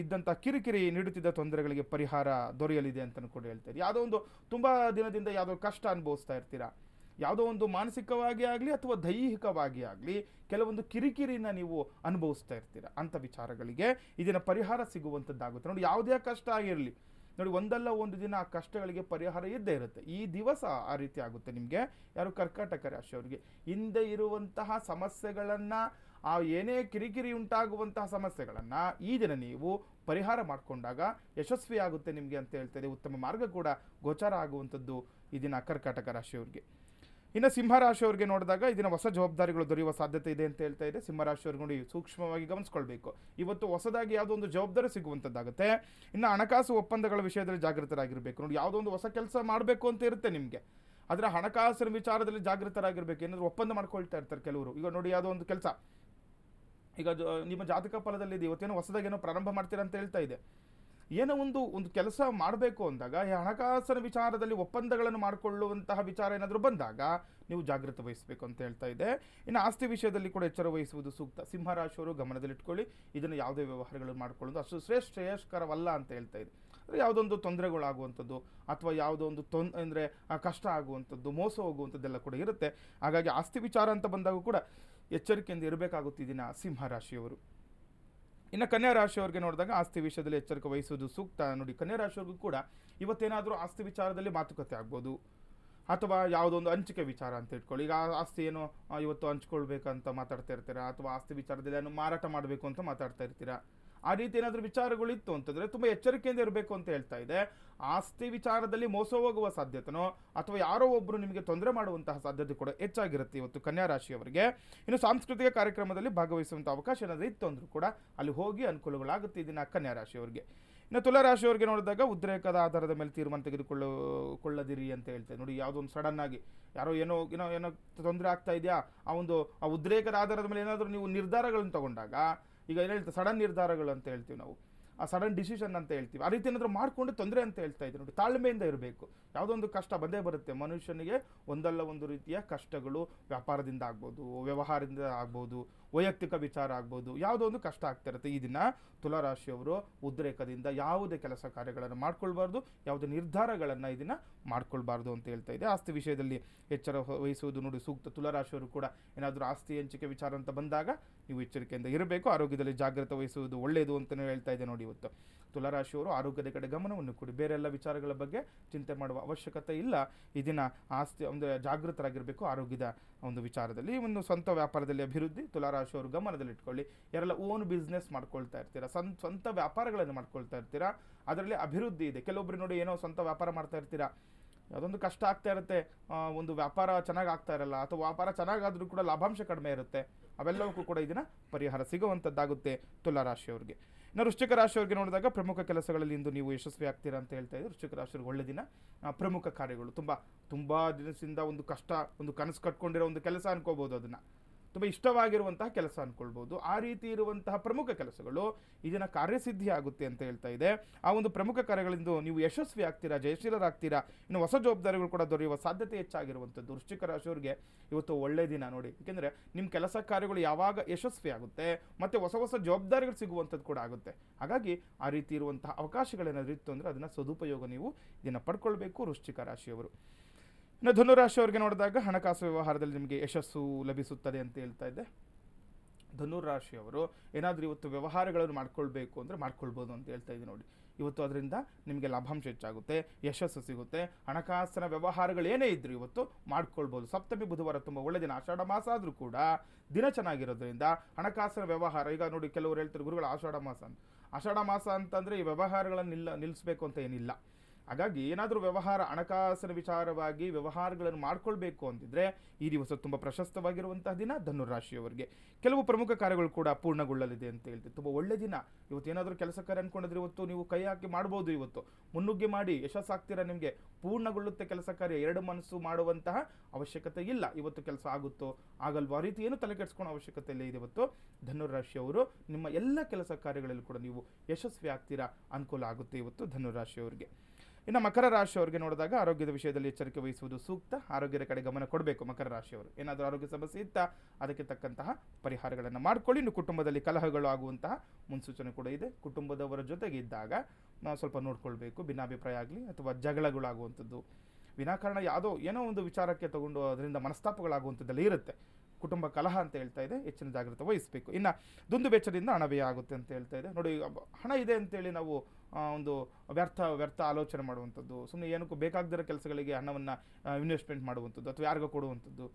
ಇದ್ದಂಥ ಕಿರಿಕಿರಿ ನೀಡುತ್ತಿದ್ದ ತೊಂದರೆಗಳಿಗೆ ಪರಿಹಾರ ದೊರೆಯಲಿದೆ ಅಂತಲೂ ಕೂಡ ಹೇಳ್ತಾರೆ. ಯಾವುದೋ ಒಂದು ತುಂಬ ದಿನದಿಂದ ಯಾವುದೋ ಕಷ್ಟ ಅನುಭವಿಸ್ತಾ ಇರ್ತೀರಾ, ಯಾವುದೋ ಒಂದು ಮಾನಸಿಕವಾಗಿ ಆಗಲಿ ಅಥವಾ ದೈಹಿಕವಾಗಿ ಆಗಲಿ ಕೆಲವೊಂದು ಕಿರಿಕಿರಿನ ನೀವು ಅನುಭವಿಸ್ತಾ ಇರ್ತೀರ. ಅಂಥ ವಿಚಾರಗಳಿಗೆ ಇದನ್ನು ಪರಿಹಾರ ಸಿಗುವಂಥದ್ದಾಗುತ್ತೆ. ನೋಡಿ, ಯಾವುದೇ ಕಷ್ಟ ಆಗಿರಲಿ ನೋಡಿ, ಒಂದಲ್ಲ ಒಂದು ದಿನ ಆ ಕಷ್ಟಗಳಿಗೆ ಪರಿಹಾರ ಇದ್ದೇ ಇರುತ್ತೆ. ಈ ದಿವಸ ಆ ರೀತಿ ಆಗುತ್ತೆ ನಿಮಗೆ. ಯಾರು ಕರ್ಕಾಟಕ ರಾಶಿಯವರಿಗೆ ಹಿಂದೆ ಇರುವಂತಹ ಸಮಸ್ಯೆಗಳನ್ನು, ಆ ಏನೇ ಕಿರಿಕಿರಿ ಉಂಟಾಗುವಂತಹ ಸಮಸ್ಯೆಗಳನ್ನು ಈ ದಿನ ನೀವು ಪರಿಹಾರ ಮಾಡಿಕೊಂಡಾಗ ಯಶಸ್ವಿ ಆಗುತ್ತೆ ನಿಮಗೆ ಅಂತ ಹೇಳ್ತಾರೆ. ಉತ್ತಮ ಮಾರ್ಗ ಕೂಡ ಗೋಚಾರ ಆಗುವಂಥದ್ದು ಈ ದಿನ ಕರ್ಕಾಟಕ ರಾಶಿಯವರಿಗೆ. ಇನ್ನು ಸಿಂಹರಾಶಿಯವರಿಗೆ ನೋಡಿದಾಗ ಇದನ್ನ ಹೊಸ ಜವಾಬ್ದಾರಿಗಳು ದೊರೆಯುವ ಸಾಧ್ಯತೆ ಇದೆ ಅಂತ ಹೇಳ್ತಾ ಇದೆ. ಸಿಂಹರಾಶಿಯವ್ರಿಗೆ ನೋಡಿ ಸೂಕ್ಷ್ಮವಾಗಿ ಗಮನಿಸ್ಕೊಳ್ಬೇಕು. ಇವತ್ತು ಹೊಸದಾಗಿ ಯಾವುದೋ ಒಂದು ಜವಾಬ್ದಾರಿ ಸಿಗುವಂಥದ್ದಾಗುತ್ತೆ. ಇನ್ನು ಹಣಕಾಸು ಒಪ್ಪಂದಗಳ ವಿಷಯದಲ್ಲಿ ಜಾಗೃತರಾಗಿರಬೇಕು. ನೋಡಿ, ಯಾವುದೋ ಒಂದು ಹೊಸ ಕೆಲಸ ಮಾಡಬೇಕು ಅಂತ ಇರುತ್ತೆ ನಿಮಗೆ, ಆದರೆ ಹಣಕಾಸಿನ ವಿಚಾರದಲ್ಲಿ ಜಾಗೃತರಾಗಿರ್ಬೇಕು. ಏನಾದರೂ ಒಪ್ಪಂದ ಮಾಡ್ಕೊಳ್ತಾ ಇರ್ತಾರೆ ಕೆಲವರು. ಈಗ ನೋಡಿ, ಯಾವುದೋ ಒಂದು ಕೆಲಸ ಈಗ ನಿಮ್ಮ ಜಾತಕ ಫಲದಲ್ಲಿದೆ, ಇವತ್ತೇನೋ ಹೊಸದಾಗೇನೋ ಪ್ರಾರಂಭ ಮಾಡ್ತೀರಾ ಅಂತ ಹೇಳ್ತಾ ಇದೆ. ಏನೋ ಒಂದು ಕೆಲಸ ಮಾಡಬೇಕು ಅಂದಾಗ ಈ ಹಣಕಾಸಿನ ವಿಚಾರದಲ್ಲಿ ಒಪ್ಪಂದಗಳನ್ನು ಮಾಡಿಕೊಳ್ಳುವಂತಹ ವಿಚಾರ ಏನಾದರೂ ಬಂದಾಗ ನೀವು ಜಾಗೃತಿ ವಹಿಸಬೇಕು ಅಂತ ಹೇಳ್ತಾ ಇದೆ. ಇನ್ನು ಆಸ್ತಿ ವಿಷಯದಲ್ಲಿ ಕೂಡ ಎಚ್ಚರ ವಹಿಸುವುದು ಸೂಕ್ತ. ಸಿಂಹರಾಶಿಯವರು ಗಮನದಲ್ಲಿಟ್ಕೊಳ್ಳಿ, ಇದನ್ನು ಯಾವುದೇ ವ್ಯವಹಾರಗಳು ಮಾಡಿಕೊಳ್ಳೋದು ಅಷ್ಟು ಶ್ರೇಯಸ್ಕರವಲ್ಲ ಅಂತ ಹೇಳ್ತಾ ಇದೆ. ಅಂದರೆ ಯಾವುದೊಂದು ತೊಂದರೆಗಳಾಗುವಂಥದ್ದು ಅಥವಾ ಯಾವುದೋ ಒಂದು ಅಂದರೆ ಕಷ್ಟ ಆಗುವಂಥದ್ದು, ಮೋಸ ಹೋಗುವಂಥದ್ದೆಲ್ಲ ಕೂಡ ಇರುತ್ತೆ. ಹಾಗಾಗಿ ಆಸ್ತಿ ವಿಚಾರ ಅಂತ ಬಂದಾಗ ಕೂಡ ಎಚ್ಚರಿಕೆಯಿಂದ ಇರಬೇಕಾಗುತ್ತೆ ಇದನ್ನ ಸಿಂಹರಾಶಿಯವರು. ಇನ್ನು ಕನ್ಯಾ ರಾಶಿಯವರಿಗೆ ನೋಡಿದಾಗ ಆಸ್ತಿ ವಿಷಯದಲ್ಲಿ ಎಚ್ಚರಿಕೆ ವಹಿಸುವುದು ಸೂಕ್ತ. ನೋಡಿ, ಕನ್ಯಾ ರಾಶಿಯವ್ರಿಗೂ ಕೂಡ ಇವತ್ತೇನಾದರೂ ಆಸ್ತಿ ವಿಚಾರದಲ್ಲಿ ಮಾತುಕತೆ ಆಗ್ಬೋದು ಅಥವಾ ಯಾವುದೊಂದು ಹಂಚಿಕೆ ವಿಚಾರ ಅಂತ ಇಟ್ಕೊಳ್ಳಿ. ಈಗ ಆಸ್ತಿ ಏನು ಇವತ್ತು ಹಂಚ್ಕೊಳ್ಬೇಕಂತ ಮಾತಾಡ್ತಾ ಇರ್ತೀರಾ ಅಥವಾ ಆಸ್ತಿ ವಿಚಾರದಲ್ಲಿ ಏನು ಮಾರಾಟ ಮಾಡಬೇಕು ಅಂತ ಮಾತಾಡ್ತಾ ಇರ್ತೀರಾ. ಆ ರೀತಿ ಏನಾದರೂ ವಿಚಾರಗಳಿತ್ತು ಅಂತಂದರೆ ತುಂಬ ಎಚ್ಚರಿಕೆಯಿಂದ ಇರಬೇಕು ಅಂತ ಹೇಳ್ತಾ ಇದೆ. ಆಸ್ತಿ ವಿಚಾರದಲ್ಲಿ ಮೋಸ ಹೋಗುವ ಸಾಧ್ಯತೆನೋ ಅಥವಾ ಯಾರೋ ಒಬ್ಬರು ನಿಮಗೆ ತೊಂದರೆ ಮಾಡುವಂತಹ ಸಾಧ್ಯತೆ ಕೂಡ ಹೆಚ್ಚಾಗಿರುತ್ತೆ ಇವತ್ತು ಕನ್ಯಾ ರಾಶಿಯವರಿಗೆ. ಇನ್ನು ಸಾಂಸ್ಕೃತಿಕ ಕಾರ್ಯಕ್ರಮದಲ್ಲಿ ಭಾಗವಹಿಸುವಂಥ ಅವಕಾಶ ಏನಾದರೂ ಇತ್ತು ಅಂದರೂ ಕೂಡ ಅಲ್ಲಿ ಹೋಗಿ ಅನುಕೂಲಗಳಾಗುತ್ತೆ ಇದನ್ನು ಕನ್ಯಾ ರಾಶಿಯವರಿಗೆ. ಇನ್ನು ತುಲಾ ರಾಶಿಯವರಿಗೆ ನೋಡಿದಾಗ ಉದ್ರೇಕದ ಆಧಾರದ ಮೇಲೆ ತೀರ್ಮಾನ ತೆಗೆದುಕೊಳ್ಳದಿರಿ ಅಂತ ಹೇಳ್ತೇವೆ. ನೋಡಿ, ಯಾವುದೋ ಒಂದು ಸಡನ್ ಆಗಿ ಯಾರೋ ಏನೋ ತೊಂದರೆ ಆಗ್ತಾ ಇದೆಯಾ, ಆ ಉದ್ರೇಕದ ಆಧಾರದ ಮೇಲೆ ಏನಾದರೂ ನೀವು ನಿರ್ಧಾರಗಳನ್ನು ತಗೊಂಡಾಗ, ಈಗ ಏನು ಹೇಳ್ತೀವಿ ಸಡನ್ ನಿರ್ಧಾರಗಳು ಅಂತ ಹೇಳ್ತೀವಿ ನಾವು, ಆ ಸಡನ್ ಡಿಸಿಷನ್ ಅಂತ ಹೇಳ್ತೀವಿ. ಆ ರೀತಿ ಏನಾದರೂ ಮಾಡಿಕೊಂಡು ತೊಂದರೆ ಅಂತ ಹೇಳ್ತಾ ಇದ್ದೀವಿ. ನೋಡಿ, ತಾಳ್ಮೆಯಿಂದ ಇರಬೇಕು. ಯಾವುದೋ ಒಂದು ಕಷ್ಟ ಬಂದೇ ಬರುತ್ತೆ ಮನುಷ್ಯನಿಗೆ. ಒಂದಲ್ಲ ಒಂದು ರೀತಿಯ ಕಷ್ಟಗಳು ವ್ಯಾಪಾರದಿಂದ ಆಗ್ಬೋದು, ವ್ಯವಹಾರದಿಂದ ಆಗ್ಬೋದು, ವೈಯಕ್ತಿಕ ವಿಚಾರ ಆಗ್ಬೋದು, ಯಾವುದೋ ಒಂದು ಕಷ್ಟ ಆಗ್ತಾ ಇರುತ್ತೆ. ಈ ದಿನ ತುಲಾರಾಶಿಯವರು ಉದ್ರೇಕದಿಂದ ಯಾವುದೇ ಕೆಲಸ ಕಾರ್ಯಗಳನ್ನು ಮಾಡ್ಕೊಳ್ಬಾರ್ದು, ಯಾವುದೇ ನಿರ್ಧಾರಗಳನ್ನು ಈ ದಿನ ಮಾಡ್ಕೊಳ್ಬಾರ್ದು ಅಂತ ಹೇಳ್ತಾ ಇದೆ. ಆಸ್ತಿ ವಿಷಯದಲ್ಲಿ ಎಚ್ಚರ ವಹಿಸುವುದು ನೋಡಿ ಸೂಕ್ತ. ತುಲಾರಾಶಿಯವರು ಕೂಡ ಏನಾದರೂ ಆಸ್ತಿ ಹಂಚಿಕೆ ವಿಚಾರ ಅಂತ ಬಂದಾಗ ನೀವು ಎಚ್ಚರಿಕೆಯಿಂದ ಇರಬೇಕು. ಆರೋಗ್ಯದಲ್ಲಿ ಜಾಗೃತೆ ವಹಿಸುವುದು ಒಳ್ಳೆಯದು ಅಂತಲೇ ಹೇಳ್ತಾ ಇದೆ. ನೋಡಿ, ಇವತ್ತು ತುಲಾರಾಶಿಯವರು ಆರೋಗ್ಯದ ಕಡೆ ಗಮನವನ್ನು ಕೊಡಿ. ಬೇರೆಲ್ಲ ವಿಚಾರಗಳ ಬಗ್ಗೆ ಚಿಂತೆ ಮಾಡುವ ಅವಶ್ಯಕತೆ ಇಲ್ಲ. ಈ ದಿನ ಒಂದು ಜಾಗೃತರಾಗಿರಬೇಕು ಆರೋಗ್ಯದ ಒಂದು ವಿಚಾರದಲ್ಲಿ. ಒಂದು ಸ್ವಂತ ವ್ಯಾಪಾರದಲ್ಲಿ ಅಭಿವೃದ್ಧಿ ತುಲಾರಾಶಿಯವರು ಗಮನದಲ್ಲಿಟ್ಕೊಳ್ಳಿ. ಯಾರೆಲ್ಲ ಓನ್ ಬಿಸ್ನೆಸ್ ಮಾಡ್ಕೊಳ್ತಾ ಇರ್ತೀರಾ, ಸ್ವಂತ ವ್ಯಾಪಾರಗಳನ್ನು ಮಾಡ್ಕೊಳ್ತಾ ಇರ್ತೀರಾ, ಅದರಲ್ಲಿ ಅಭಿವೃದ್ಧಿ ಇದೆ. ಕೆಲವೊಬ್ರು ನೋಡಿ ಏನೋ ಸ್ವಂತ ವ್ಯಾಪಾರ ಮಾಡ್ತಾ ಇರ್ತೀರಾ, ಯಾವುದೊಂದು ಕಷ್ಟ ಆಗ್ತಾ ಇರುತ್ತೆ, ಒಂದು ವ್ಯಾಪಾರ ಚೆನ್ನಾಗಿ ಆಗ್ತಾ ಇರಲ್ಲ ಅಥವಾ ವ್ಯಾಪಾರ ಚೆನ್ನಾಗಾದರೂ ಕೂಡ ಲಾಭಾಂಶ ಕಡಿಮೆ ಇರುತ್ತೆ. ಅವೆಲ್ಲವಕ್ಕೂ ಕೂಡ ಇದನ್ನ ಪರಿಹಾರ ಸಿಗುವಂಥದ್ದಾಗುತ್ತೆ ತುಲಾರಾಶಿಯವರಿಗೆ. ಇನ್ನು ವೃಶ್ಚಿಕ ರಾಶಿಯವರಿಗೆ ನೋಡಿದಾಗ ಪ್ರಮುಖ ಕೆಲಸಗಳಲ್ಲಿ ಇಂದು ನೀವು ಯಶಸ್ವಿ ಆಗ್ತೀರಾ ಅಂತ ಹೇಳ್ತಾ ಇದ್ದಾರೆ. ವೃಶ್ಚಿಕ ರಾಶಿಯವರಿಗೆ ಒಳ್ಳೆ ದಿನ. ಪ್ರಮುಖ ಕಾರ್ಯಗಳು ತುಂಬ ದಿನದಿಂದ ಒಂದು ಕನಸು ಕಟ್ಕೊಂಡಿರೋ ಒಂದು ಕೆಲಸ ಅನ್ಕೋಬಹುದು, ಅದನ್ನು ತುಂಬ ಇಷ್ಟವಾಗಿರುವಂತಹ ಕೆಲಸ ಅನ್ಕೊಳ್ಬೋದು. ಆ ರೀತಿ ಇರುವಂತಹ ಪ್ರಮುಖ ಕೆಲಸಗಳು ಇದನ್ನ ಕಾರ್ಯಸಿದ್ಧಿ ಆಗುತ್ತೆ ಅಂತ ಹೇಳ್ತಾ ಇದೆ. ಆ ಒಂದು ಪ್ರಮುಖ ಕಾರ್ಯಗಳಿಂದ ನೀವು ಯಶಸ್ವಿ ಆಗ್ತೀರಾ, ಜಯಶೀಲರಾಗ್ತೀರಾ. ಇನ್ನು ಹೊಸ ಜವಾಬ್ದಾರಿಗಳು ಕೂಡ ದೊರೆಯುವ ಸಾಧ್ಯತೆ ಹೆಚ್ಚಾಗಿರುವಂಥದ್ದು ವೃಶ್ಚಿಕ ರಾಶಿಯವರಿಗೆ ಇವತ್ತು ಒಳ್ಳೆ ದಿನ ನೋಡಿ. ಏಕೆಂದರೆ ನಿಮ್ಮ ಕೆಲಸ ಕಾರ್ಯಗಳು ಯಾವಾಗ ಯಶಸ್ವಿ ಆಗುತ್ತೆ ಮತ್ತು ಹೊಸ ಜವಾಬ್ದಾರಿಗಳು ಸಿಗುವಂಥದ್ದು ಕೂಡ ಆಗುತ್ತೆ. ಹಾಗಾಗಿ ಆ ರೀತಿ ಇರುವಂತಹ ಅವಕಾಶಗಳೇನಾದರೂ ಇತ್ತು ಅಂದರೆ ಅದನ್ನು ಸದುಪಯೋಗ ನೀವು ಇದನ್ನು ಪಡ್ಕೊಳ್ಬೇಕು ವೃಶ್ಚಿಕ ರಾಶಿಯವರು. ಇನ್ನು ಧನುರಾಶಿಯವರಿಗೆ ನೋಡಿದಾಗ ಹಣಕಾಸು ವ್ಯವಹಾರದಲ್ಲಿ ನಿಮಗೆ ಯಶಸ್ಸು ಲಭಿಸುತ್ತದೆ ಅಂತ ಹೇಳ್ತಾ ಇದ್ದೆ. ಧನುರಾಶಿಯವರು ಏನಾದರೂ ಇವತ್ತು ವ್ಯವಹಾರಗಳನ್ನು ಮಾಡ್ಕೊಳ್ಬೇಕು ಅಂದರೆ ಮಾಡ್ಕೊಳ್ಬೋದು ಅಂತ ಹೇಳ್ತಾ ಇದ್ದೀನಿ. ನೋಡಿ, ಇವತ್ತು ಅದರಿಂದ ನಿಮಗೆ ಲಾಭಾಂಶ ಹೆಚ್ಚಾಗುತ್ತೆ, ಯಶಸ್ಸು ಸಿಗುತ್ತೆ. ಹಣಕಾಸಿನ ವ್ಯವಹಾರಗಳು ಏನೇ ಇದ್ರು ಇವತ್ತು ಮಾಡ್ಕೊಳ್ಬೋದು. ಸಪ್ತಮಿ ಬುಧವಾರ ತುಂಬ ಒಳ್ಳೆ ದಿನ. ಆಷಾಢ ಮಾಸ ಆದರೂ ಕೂಡ ದಿನ ಚೆನ್ನಾಗಿರೋದ್ರಿಂದ ಹಣಕಾಸಿನ ವ್ಯವಹಾರ, ಈಗ ನೋಡಿ ಕೆಲವರು ಹೇಳ್ತಾರೆ ಗುರುಗಳು ಆಷಾಢ ಮಾಸ ಅಂತಂದರೆ ಈ ವ್ಯವಹಾರಗಳನ್ನು ನಿಲ್ಲಿಸಬೇಕು ಅಂತ ಏನಿಲ್ಲ. ಹಾಗಾಗಿ ಏನಾದರೂ ವ್ಯವಹಾರ ಹಣಕಾಸಿನ ವಿಚಾರವಾಗಿ ವ್ಯವಹಾರಗಳನ್ನು ಮಾಡ್ಕೊಳ್ಬೇಕು ಅಂತಿದ್ರೆ ಈ ದಿವಸ ತುಂಬ ಪ್ರಶಸ್ತವಾಗಿರುವಂತಹ ದಿನ ಧನುರಾಶಿಯವರಿಗೆ. ಕೆಲವು ಪ್ರಮುಖ ಕಾರ್ಯಗಳು ಕೂಡ ಪೂರ್ಣಗೊಳ್ಳಲಿದೆ ಅಂತ ಹೇಳ್ತೀವಿ. ತುಂಬ ಒಳ್ಳೆ ದಿನ. ಇವತ್ತು ಏನಾದರೂ ಕೆಲಸ ಕಾರ್ಯ ಅನ್ಕೊಂಡಿದ್ರೆ ಇವತ್ತು ನೀವು ಕೈ ಹಾಕಿ ಮಾಡ್ಬೋದು. ಇವತ್ತು ಮುನ್ನುಗ್ಗಿ ಮಾಡಿ ಯಶಸ್ಸಾಗ್ತೀರಾ. ನಿಮಗೆ ಪೂರ್ಣಗೊಳ್ಳುತ್ತೆ ಕೆಲಸ ಕಾರ್ಯ. ಎರಡು ಮನಸ್ಸು ಮಾಡುವಂತಹ ಅವಶ್ಯಕತೆ ಇಲ್ಲ. ಇವತ್ತು ಕೆಲಸ ಆಗುತ್ತೋ ಆಗಲ್ವೋ ಆ ರೀತಿ ಏನು ತಲೆ ಕೆಡಿಸ್ಕೊಳ್ಳೋ ಅವಶ್ಯಕತೆ ಇಲ್ಲ. ಇದೆ ಇವತ್ತು ಧನುರಾಶಿಯವರು ನಿಮ್ಮ ಎಲ್ಲ ಕೆಲಸ ಕಾರ್ಯಗಳಲ್ಲಿ ಕೂಡ ನೀವು ಯಶಸ್ವಿ ಆಗ್ತೀರಾ. ಅನುಕೂಲ ಆಗುತ್ತೆ ಇವತ್ತು ಧನುರಾಶಿಯವರಿಗೆ. ಇನ್ನು ಮಕರ ರಾಶಿಯವರಿಗೆ ನೋಡಿದಾಗ ಆರೋಗ್ಯದ ವಿಷಯದಲ್ಲಿ ಎಚ್ಚರಿಕೆ ವಹಿಸುವುದು ಸೂಕ್ತ. ಆರೋಗ್ಯದ ಕಡೆ ಗಮನ ಕೊಡಬೇಕು ಮಕರ ರಾಶಿಯವರು. ಏನಾದರೂ ಆರೋಗ್ಯ ಸಮಸ್ಯೆ ಇತ್ತಾ ಅದಕ್ಕೆ ತಕ್ಕಂತಹ ಪರಿಹಾರಗಳನ್ನು ಮಾಡಿಕೊಳ್ಳಿ. ಇನ್ನು ಕುಟುಂಬದಲ್ಲಿ ಕಲಹಗಳು ಆಗುವಂತಹ ಮುನ್ಸೂಚನೆ ಕೂಡ ಇದೆ. ಕುಟುಂಬದವರ ಜೊತೆಗೆ ಇದ್ದಾಗ ನಾವು ಸ್ವಲ್ಪ ನೋಡ್ಕೊಳ್ಬೇಕು. ಭಿನ್ನಾಭಿಪ್ರಾಯ ಆಗಲಿ ಅಥವಾ ಜಗಳಗಳಾಗುವಂಥದ್ದು ವಿನಾಕಾರಣ ಏನೋ ಒಂದು ವಿಚಾರಕ್ಕೆ ತಗೊಂಡು ಅದರಿಂದ ಮನಸ್ತಾಪಗಳಾಗುವಂಥದ್ದೆಲ್ಲ ಇರುತ್ತೆ. ಕುಟುಂಬ ಕಲಹ ಅಂತ ಹೇಳ್ತಾ ಇದೆ. ಹೆಚ್ಚಿನ ಜಾಗ್ರತೆ ವಹಿಸಬೇಕು. ಇನ್ನು ದುಂದು ವೆಚ್ಚದಿಂದ ಹಣ ವ್ಯಯ ಆಗುತ್ತೆ ಅಂತ ಹೇಳ್ತಾ ಇದೆ. ನೋಡಿ, ಹಣ ಇದೆ ಅಂತೇಳಿ ನಾವು ಒಂದು ವ್ಯರ್ಥ ಆಲೋಚನೆ ಮಾಡುವಂಥದ್ದು, ಸುಮ್ಮನೆ ಏನಕ್ಕೂ ಬೇಕಾಗದಿರೋ ಕೆಲಸಗಳಿಗೆ ಹಣವನ್ನು ಇನ್ವೆಸ್ಟ್ಮೆಂಟ್ ಮಾಡುವಂಥದ್ದು ಅಥವಾ ಯಾರಿಗೂ ಕೊಡುವಂಥದ್ದು,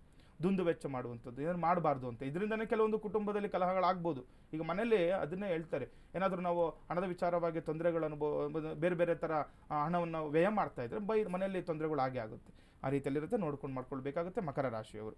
ದುಂದು ವೆಚ್ಚ ಮಾಡುವಂಥದ್ದು ಏನಾದ್ರು ಮಾಡಬಾರ್ದು ಅಂತ. ಇದರಿಂದನೇ ಕೆಲವೊಂದು ಕುಟುಂಬದಲ್ಲಿ ಕಲಹಗಳಾಗ್ಬೋದು. ಈಗ ಮನೇಲಿ ಅದನ್ನೇ ಹೇಳ್ತಾರೆ, ಏನಾದರೂ ನಾವು ಹಣದ ವಿಚಾರವಾಗಿ ತೊಂದರೆಗಳು ಬೇರೆ ಬೇರೆ ಥರ ಹಣವನ್ನು ವ್ಯಯ ಮಾಡ್ತಾ ಇದ್ರೆ ಮನೆಯಲ್ಲಿ ತೊಂದರೆಗಳು ಆಗೇ ಆಗುತ್ತೆ. ಆ ರೀತಿಯಲ್ಲಿರುತ್ತೆ. ನೋಡ್ಕೊಂಡು ಮಾಡ್ಕೊಳ್ಬೇಕಾಗುತ್ತೆ ಮಕರ ರಾಶಿಯವರು.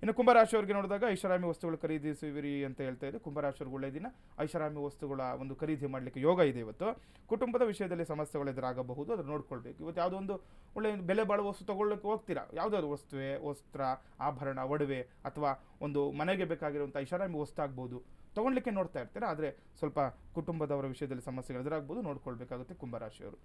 ಇನ್ನು ಕುಂಭರಾಶಿಯವರಿಗೆ ನೋಡಿದಾಗ ಐಷಾರಾಮಿ ವಸ್ತುಗಳು ಖರೀದಿಸುವಿರಿ ಅಂತ ಹೇಳ್ತಾ ಇದೆ. ಕುಂಭರಾಶಿಯವ್ರಿಗೆ ಒಳ್ಳೆಯ ದಿನ. ಐಷಾರಾಮಿ ವಸ್ತುಗಳ ಒಂದು ಖರೀದಿ ಮಾಡಲಿಕ್ಕೆ ಯೋಗ ಇದೆ ಇವತ್ತು. ಕುಟುಂಬದ ವಿಷಯದಲ್ಲಿ ಸಮಸ್ಯೆಗಳು ಎದುರಾಗಬಹುದು. ಅದನ್ನು ನೋಡ್ಕೊಳ್ಬೇಕು. ಇವತ್ತು ಯಾವುದೋ ಒಂದು ಒಳ್ಳೆಯ ಬೆಲೆ ಬಾಳುವ ವಸ್ತು ತಗೊಳ್ಳೋಕೆ ಹೋಗ್ತೀರಾ, ಯಾವುದಾದ್ರು ವಸ್ತುವೆ, ವಸ್ತ್ರ, ಆಭರಣ, ಒಡವೆ ಅಥವಾ ಒಂದು ಮನೆಗೆ ಬೇಕಾಗಿರುವಂಥ ಐಷಾರಾಮಿ ವಸ್ತು ಆಗ್ಬೋದು, ತೊಗೊಳ್ಲಿಕ್ಕೆ ನೋಡ್ತಾ ಇರ್ತಾರೆ. ಆದರೆ ಸ್ವಲ್ಪ ಕುಟುಂಬದವರ ವಿಷಯದಲ್ಲಿ ಸಮಸ್ಯೆಗಳು ಎದುರಾಗ್ಬೋದು. ನೋಡ್ಕೊಳ್ಬೇಕಾಗುತ್ತೆ ಕುಂಭರಾಶಿಯವರು.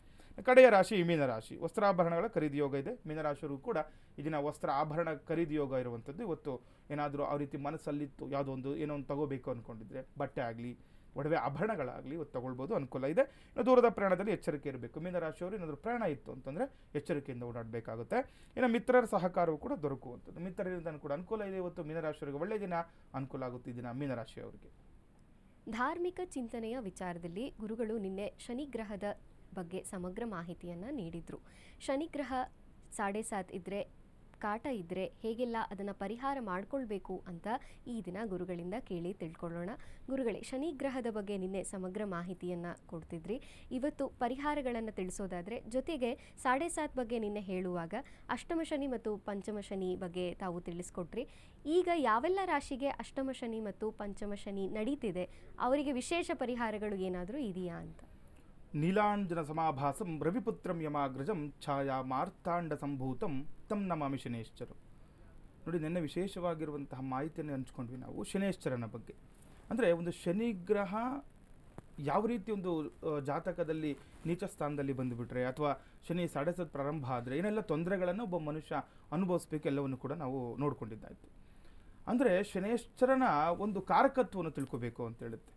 ಕಡೆಯ ರಾಶಿ ಮೀನರಾಶಿ. ವಸ್ತ್ರಾಭರಣಗಳ ಖರೀದಿ ಯೋಗ ಇದೆ. ಮೀನರಾಶಿಯವರು ಕೂಡ ಇದನ್ನ ವಸ್ತ್ರ ಆಭರಣ ಖರೀದಿ ಯೋಗ ಇರುವಂಥದ್ದು. ಇವತ್ತು ಏನಾದರೂ ಆ ರೀತಿ ಮನಸ್ಸಲ್ಲಿತ್ತು ಯಾವುದೋ ಏನೋ ಒಂದು ತಗೋಬೇಕು ಅಂದ್ಕೊಂಡಿದ್ರೆ ಬಟ್ಟೆ ಆಗಲಿ ಒಡವೆ ಆಭರಣಗಳಾಗಲಿ ಇವತ್ತು ತಗೊಳ್ಬೋದು. ಅನುಕೂಲ ಇದೆ. ಇನ್ನು ದೂರದ ಪ್ರಯಾಣದಲ್ಲಿ ಎಚ್ಚರಿಕೆ ಇರಬೇಕು. ಮೀನರಾಶಿಯವರು ಏನಾದರೂ ಪ್ರಯಾಣ ಇತ್ತು ಅಂತಂದರೆ ಎಚ್ಚರಿಕೆಯಿಂದ ಓಡಾಡಬೇಕಾಗುತ್ತೆ. ಇನ್ನು ಮಿತ್ರರ ಸಹಕಾರವು ಕೂಡ ದೊರಕುವಂಥದ್ದು. ಮಿತ್ರರಿಂದ ಕೂಡ ಅನುಕೂಲ ಇದೆ ಇವತ್ತು. ಮೀನರಾಶಿಯವರಿಗೆ ಒಳ್ಳೆಯ ದಿನ. ಅನುಕೂಲ ಆಗುತ್ತೆ ಈ ದಿನ ಮೀನರಾಶಿಯವರಿಗೆ. ಧಾರ್ಮಿಕ ಚಿಂತನೆಯ ವಿಚಾರದಲ್ಲಿ ಗುರುಗಳು ನಿನ್ನೆ ಶನಿಗ್ರಹದ ಬಗ್ಗೆ ಸಮಗ್ರ ಮಾಹಿತಿಯನ್ನು ನೀಡಿದರು. ಶನಿಗ್ರಹ 7.5 ಇದ್ದರೆ, ಕಾಟ ಇದ್ದರೆ ಹೇಗೆಲ್ಲ ಅದನ್ನು ಪರಿಹಾರ ಮಾಡಿಕೊಳ್ಬೇಕು ಅಂತ ಈ ದಿನ ಗುರುಗಳಿಂದ ಕೇಳಿ ತಿಳ್ಕೊಳ್ಳೋಣ. ಗುರುಗಳೇ, ಶನಿಗ್ರಹದ ಬಗ್ಗೆ ನಿನ್ನೆ ಸಮಗ್ರ ಮಾಹಿತಿಯನ್ನು ಕೊಡ್ತಿದ್ರಿ. ಇವತ್ತು ಪರಿಹಾರಗಳನ್ನು ತಿಳಿಸೋದಾದರೆ, ಜೊತೆಗೆ 7.5 ಬಗ್ಗೆ ನಿನ್ನೆ ಹೇಳುವಾಗ ಅಷ್ಟಮ ಶನಿ ಮತ್ತು ಪಂಚಮ ಶನಿ ಬಗ್ಗೆ ತಾವು ತಿಳಿಸ್ಕೊಟ್ರಿ. ಈಗ ಯಾವೆಲ್ಲ ರಾಶಿಗೆ ಅಷ್ಟಮ ಶನಿ ಮತ್ತು ಪಂಚಮ ಶನಿ ನಡೀತಿದೆ, ಅವರಿಗೆ ವಿಶೇಷ ಪರಿಹಾರಗಳು ಏನಾದರೂ ಇದೆಯಾ ಅಂತ? ನೀಲಾಂಜನ ಸಮಾಭಾಸಂ ರವಿಪುತ್ರಂ ಯಮಾಗ್ರಜಂ ಛಾಯಾ ಮಾರ್ತಾಂಡ ಸಂಭೂತಂ ತಂ ನಮಾಮಿ ಶನೇಶ್ಚರ. ನೋಡಿ, ನಿನ್ನೆ ವಿಶೇಷವಾಗಿರುವಂತಹ ಮಾಹಿತಿಯನ್ನು ಹಂಚ್ಕೊಂಡ್ವಿ ನಾವು ಶನೇಶ್ಚರನ ಬಗ್ಗೆ. ಅಂದರೆ ಒಂದು ಶನಿಗ್ರಹ ಯಾವ ರೀತಿ ಒಂದು ಜಾತಕದಲ್ಲಿ ನೀಚ ಸ್ಥಾನದಲ್ಲಿ ಬಂದುಬಿಟ್ರೆ ಅಥವಾ ಶನಿ 7.5 ಪ್ರಾರಂಭ ಆದರೆ ಏನೆಲ್ಲ ತೊಂದರೆಗಳನ್ನು ಒಬ್ಬ ಮನುಷ್ಯ ಅನುಭವಿಸ್ಬೇಕು ಎಲ್ಲವನ್ನು ಕೂಡ ನಾವು ನೋಡ್ಕೊಂಡಿದ್ದಾಯಿತು. ಅಂದರೆ ಶನೇಶ್ಚರನ ಒಂದು ಕಾರಕತ್ವವನ್ನು ತಿಳ್ಕೋಬೇಕು ಅಂತ ಹೇಳುತ್ತೆ.